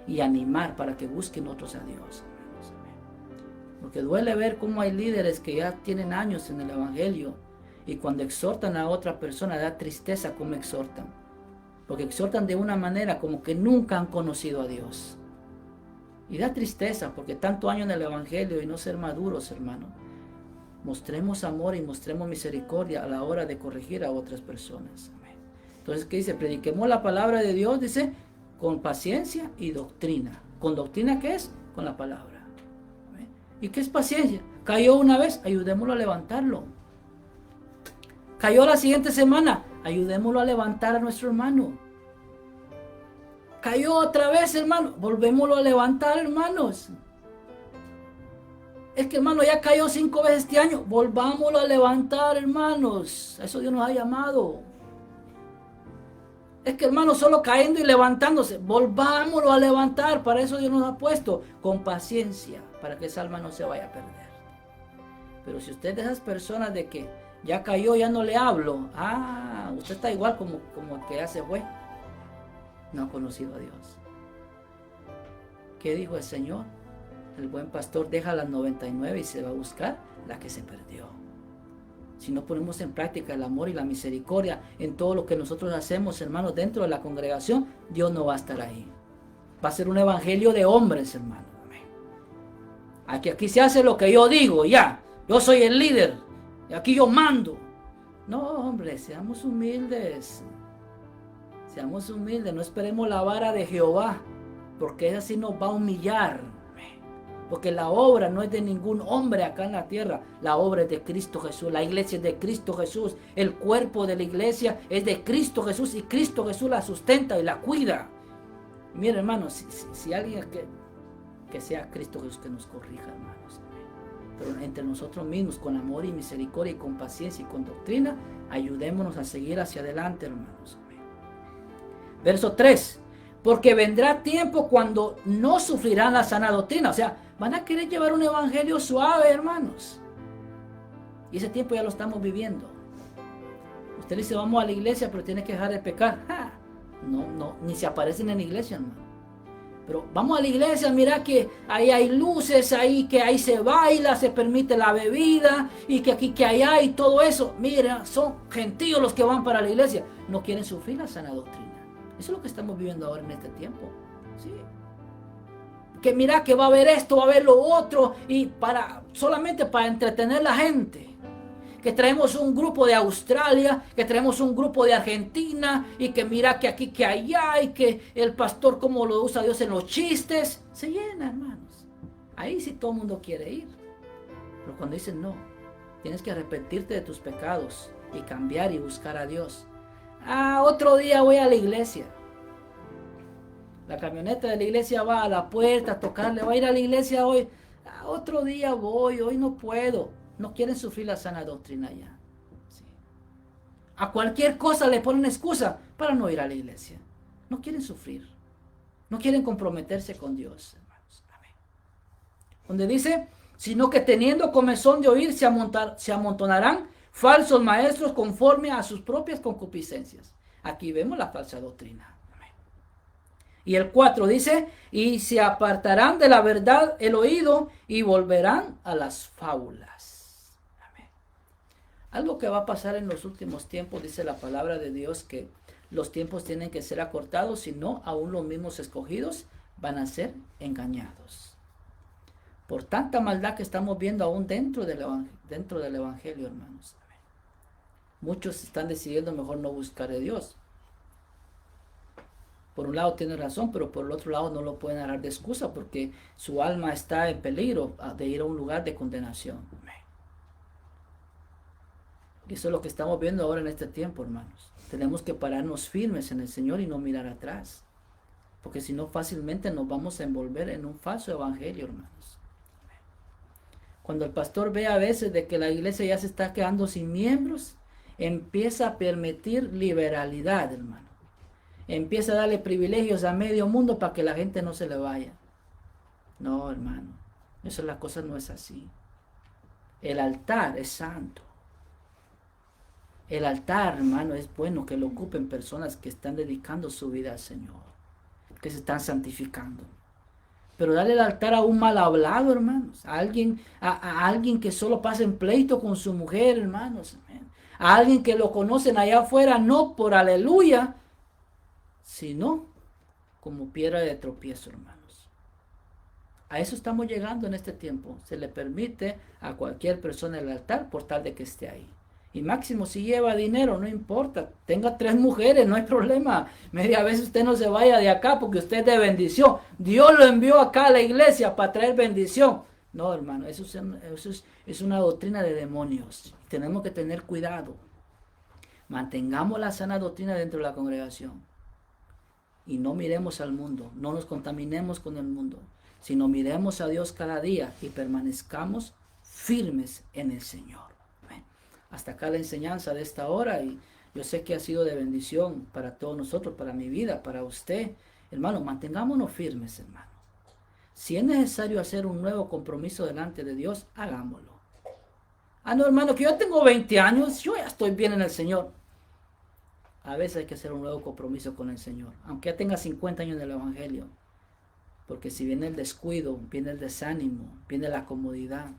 y animar para que busquen otros a Dios. Porque duele ver cómo hay líderes que ya tienen años en el Evangelio y cuando exhortan a otra persona da tristeza cómo exhortan. Porque exhortan de una manera como que nunca han conocido a Dios. Y da tristeza porque tanto año en el Evangelio y no ser maduros, hermano. Mostremos amor y mostremos misericordia a la hora de corregir a otras personas. Amén. Entonces, ¿qué dice? Prediquemos la palabra de Dios, dice, con paciencia y doctrina. ¿Con doctrina qué es? Con la palabra. Amén. ¿Y qué es paciencia? Cayó una vez, ayudémoslo a levantarlo. Cayó la siguiente semana, ayudémoslo a levantar a nuestro hermano. Cayó otra vez, hermano, volvémoslo a levantar, hermanos. Es que, hermano, ya cayó 5 veces este año, volvámoslo a levantar, hermanos. A eso Dios nos ha llamado. Es que, hermano, solo cayendo y levantándose, volvámoslo a levantar. Para eso Dios nos ha puesto con paciencia, para que esa alma no se vaya a perder. Pero si usted es de esas personas de que ya cayó, ya no le hablo, usted está igual como el que ya se fue. No ha conocido a Dios. ¿Qué dijo el Señor? El buen pastor deja las 99 y se va a buscar la que se perdió. Si no ponemos en práctica el amor y la misericordia en todo lo que nosotros hacemos, hermanos, dentro de la congregación, Dios no va a estar ahí. Va a ser un evangelio de hombres, hermanos. Aquí se hace lo que yo digo, ya. Yo soy el líder. Y aquí yo mando. No, hombre, seamos humildes. Seamos humildes, no esperemos la vara de Jehová, porque esa sí nos va a humillar. Porque la obra no es de ningún hombre acá en la tierra. La obra es de Cristo Jesús. La iglesia es de Cristo Jesús. El cuerpo de la iglesia es de Cristo Jesús. Y Cristo Jesús la sustenta y la cuida. Mira, hermanos, si alguien que sea Cristo Jesús que nos corrija, hermanos. Pero entre nosotros mismos, con amor y misericordia y con paciencia y con doctrina, ayudémonos a seguir hacia adelante, hermanos. Verso 3. Porque vendrá tiempo cuando no sufrirán la sana doctrina. O sea, van a querer llevar un evangelio suave, hermanos. Y ese tiempo ya lo estamos viviendo. Usted dice, vamos a la iglesia, pero tiene que dejar de pecar. ¡Ja! No, ni se aparecen en la iglesia, hermano. Pero vamos a la iglesia, mira que ahí hay luces, ahí que ahí se baila, se permite la bebida, y que aquí que allá y todo eso. Mira, son gentiles los que van para la iglesia. No quieren sufrir la sana doctrina. Eso es lo que estamos viviendo ahora en este tiempo. Sí. Que mira que va a haber esto, va a haber lo otro, y solamente para entretener a la gente. Que traemos un grupo de Australia, que traemos un grupo de Argentina, y que mira que aquí, que allá, y que el pastor como lo usa Dios en los chistes. Se llena, hermanos. Ahí sí todo el mundo quiere ir. Pero cuando dicen no, tienes que arrepentirte de tus pecados y cambiar y buscar a Dios. Otro día voy a la iglesia. La camioneta de la iglesia va a la puerta a tocarle. Va a ir a la iglesia hoy. Otro día voy, hoy no puedo. No quieren sufrir la sana doctrina ya. Sí. A cualquier cosa le ponen excusa para no ir a la iglesia. No quieren sufrir. No quieren comprometerse con Dios, hermanos. Amén. Donde dice, sino que teniendo comezón de oír se amontonarán falsos maestros conforme a sus propias concupiscencias. Aquí vemos la falsa doctrina. Amén. Y el 4 dice, y se apartarán de la verdad el oído y volverán a las fábulas. Amén. Algo que va a pasar en los últimos tiempos, dice la palabra de Dios, que los tiempos tienen que ser acortados, si no, aún los mismos escogidos van a ser engañados. Por tanta maldad que estamos viendo aún dentro del evangelio, hermanos. Muchos están decidiendo mejor no buscar a Dios. Por un lado tiene razón, pero por el otro lado no lo pueden agarrar de excusa porque su alma está en peligro de ir a un lugar de condenación. Y eso es lo que estamos viendo ahora en este tiempo, hermanos. Tenemos que pararnos firmes en el Señor y no mirar atrás. Porque si no, fácilmente nos vamos a envolver en un falso evangelio, hermanos. Cuando el pastor ve a veces de que la iglesia ya se está quedando sin miembros, empieza a permitir liberalidad, hermano. Empieza a darle privilegios a medio mundo para que la gente no se le vaya. No, hermano. Eso la cosa no es así. El altar es santo. El altar, hermano, es bueno que lo ocupen personas que están dedicando su vida al Señor. Que se están santificando. Pero darle el altar a un mal hablado, hermanos. A alguien que solo pasa en pleito con su mujer, hermanos. A alguien que lo conocen allá afuera, no por aleluya, sino como piedra de tropiezo, hermanos. A eso estamos llegando en este tiempo. Se le permite a cualquier persona el altar por tal de que esté ahí. Y máximo si lleva dinero, no importa. Tenga 3 mujeres, no hay problema. Media vez usted no se vaya de acá porque usted es de bendición. Dios lo envió acá a la iglesia para traer bendición. No, hermano, eso es una doctrina de demonios. Tenemos que tener cuidado. Mantengamos la sana doctrina dentro de la congregación. Y no miremos al mundo, no nos contaminemos con el mundo, sino miremos a Dios cada día y permanezcamos firmes en el Señor. Amén. Hasta acá la enseñanza de esta hora, y yo sé que ha sido de bendición para todos nosotros, para mi vida, para usted. Hermano, mantengámonos firmes, hermano. Si es necesario hacer un nuevo compromiso delante de Dios, hagámoslo. No, hermano, que yo tengo 20 años, yo ya estoy bien en el Señor. A veces hay que hacer un nuevo compromiso con el Señor, aunque ya tenga 50 años en el Evangelio. Porque si viene el descuido, viene el desánimo, viene la comodidad,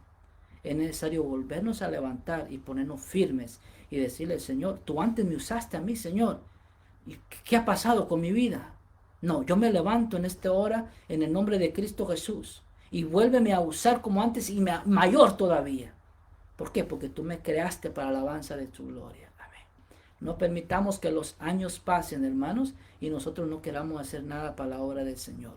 es necesario volvernos a levantar y ponernos firmes y decirle, Señor, tú antes me usaste a mí, Señor. ¿Y qué ha pasado con mi vida? No, yo me levanto en esta hora en el nombre de Cristo Jesús y vuélveme a usar como antes y mayor todavía. ¿Por qué? Porque tú me creaste para la alabanza de tu gloria. No permitamos que los años pasen, hermanos, y nosotros no queramos hacer nada para la obra del Señor.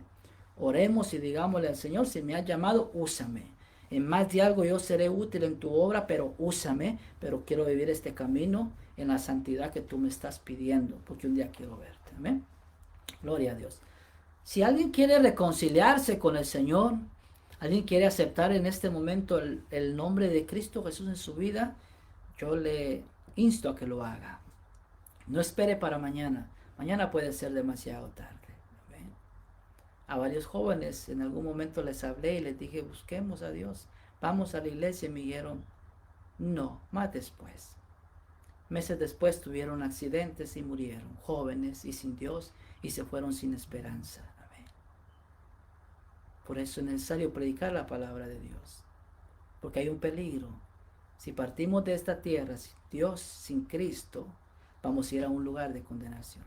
Oremos y digámosle al Señor, si me has llamado, úsame. En más de algo yo seré útil en tu obra, pero úsame, pero quiero vivir este camino en la santidad que tú me estás pidiendo, porque un día quiero verte. Amén. Gloria a Dios. Si alguien quiere reconciliarse con el Señor, alguien quiere aceptar en este momento el nombre de Cristo Jesús en su vida, yo le insto a que lo haga. No espere para mañana. Mañana puede ser demasiado tarde. Amén. A varios jóvenes en algún momento les hablé y les dije, busquemos a Dios. Vamos a la iglesia y me dijeron, no, más después. Meses después tuvieron accidentes y murieron, jóvenes y sin Dios, y se fueron sin esperanza. Amén. Por eso es necesario predicar la palabra de Dios, porque hay un peligro. Si partimos de esta tierra, sin Dios, sin Cristo, vamos a ir a un lugar de condenación.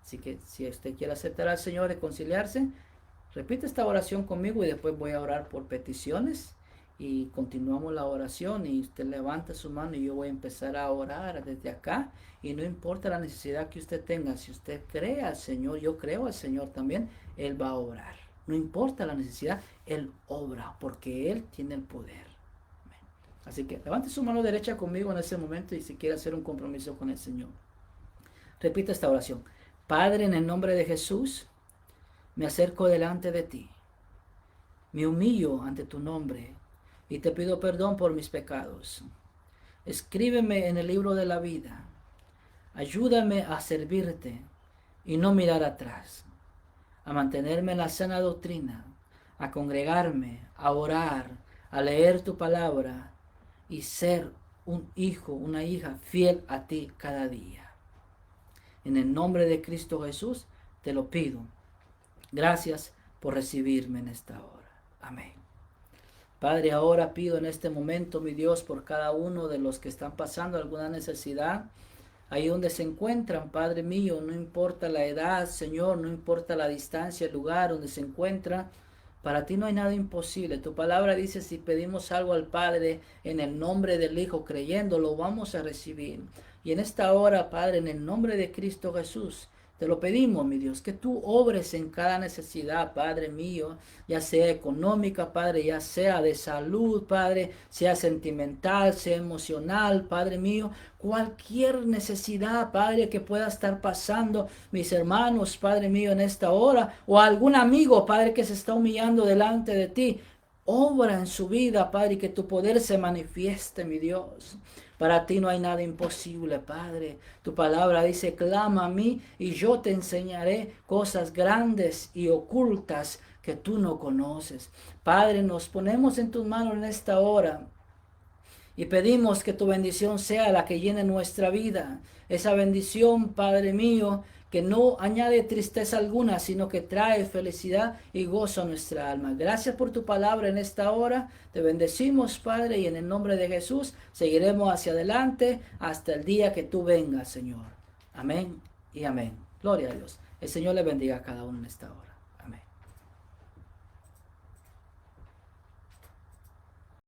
Así que si usted quiere aceptar al Señor, reconciliarse, repite esta oración conmigo y después voy a orar por peticiones y continuamos la oración y usted levanta su mano y yo voy a empezar a orar desde acá y no importa la necesidad que usted tenga, si usted cree al Señor, yo creo al Señor también, Él va a orar. No importa la necesidad, Él obra porque Él tiene el poder. Así que levante su mano derecha conmigo en ese momento y si quiere hacer un compromiso con el Señor. Repita esta oración. Padre, en el nombre de Jesús, me acerco delante de ti. Me humillo ante tu nombre y te pido perdón por mis pecados. Escríbeme en el libro de la vida. Ayúdame a servirte y no mirar atrás, a mantenerme en la sana doctrina, a congregarme, a orar, a leer tu palabra y ser un hijo, una hija fiel a ti cada día. En el nombre de Cristo Jesús te lo pido. Gracias por recibirme en esta hora. Amén. Padre, ahora pido en este momento, mi Dios, por cada uno de los que están pasando alguna necesidad, ahí donde se encuentran, Padre mío, no importa la edad, Señor, no importa la distancia, el lugar donde se encuentra, para ti no hay nada imposible. Tu palabra dice, si pedimos algo al Padre en el nombre del Hijo, creyendo, lo vamos a recibir. Y en esta hora, Padre, en el nombre de Cristo Jesús, te lo pedimos, mi Dios, que tú obres en cada necesidad, Padre mío, ya sea económica, Padre, ya sea de salud, Padre, sea sentimental, sea emocional, Padre mío, cualquier necesidad, Padre, que pueda estar pasando mis hermanos, Padre mío, en esta hora, o algún amigo, Padre, que se está humillando delante de ti. Obra en su vida, Padre, y que tu poder se manifieste, mi Dios. Para ti no hay nada imposible, Padre. Tu palabra dice, clama a mí y yo te enseñaré cosas grandes y ocultas que tú no conoces. Padre, nos ponemos en tus manos en esta hora y pedimos que tu bendición sea la que llene nuestra vida. Esa bendición, Padre mío, que no añade tristeza alguna, sino que trae felicidad y gozo a nuestra alma. Gracias por tu palabra en esta hora. Te bendecimos, Padre, y en el nombre de Jesús seguiremos hacia adelante hasta el día que tú vengas, Señor. Amén y amén. Gloria a Dios. El Señor le bendiga a cada uno en esta hora.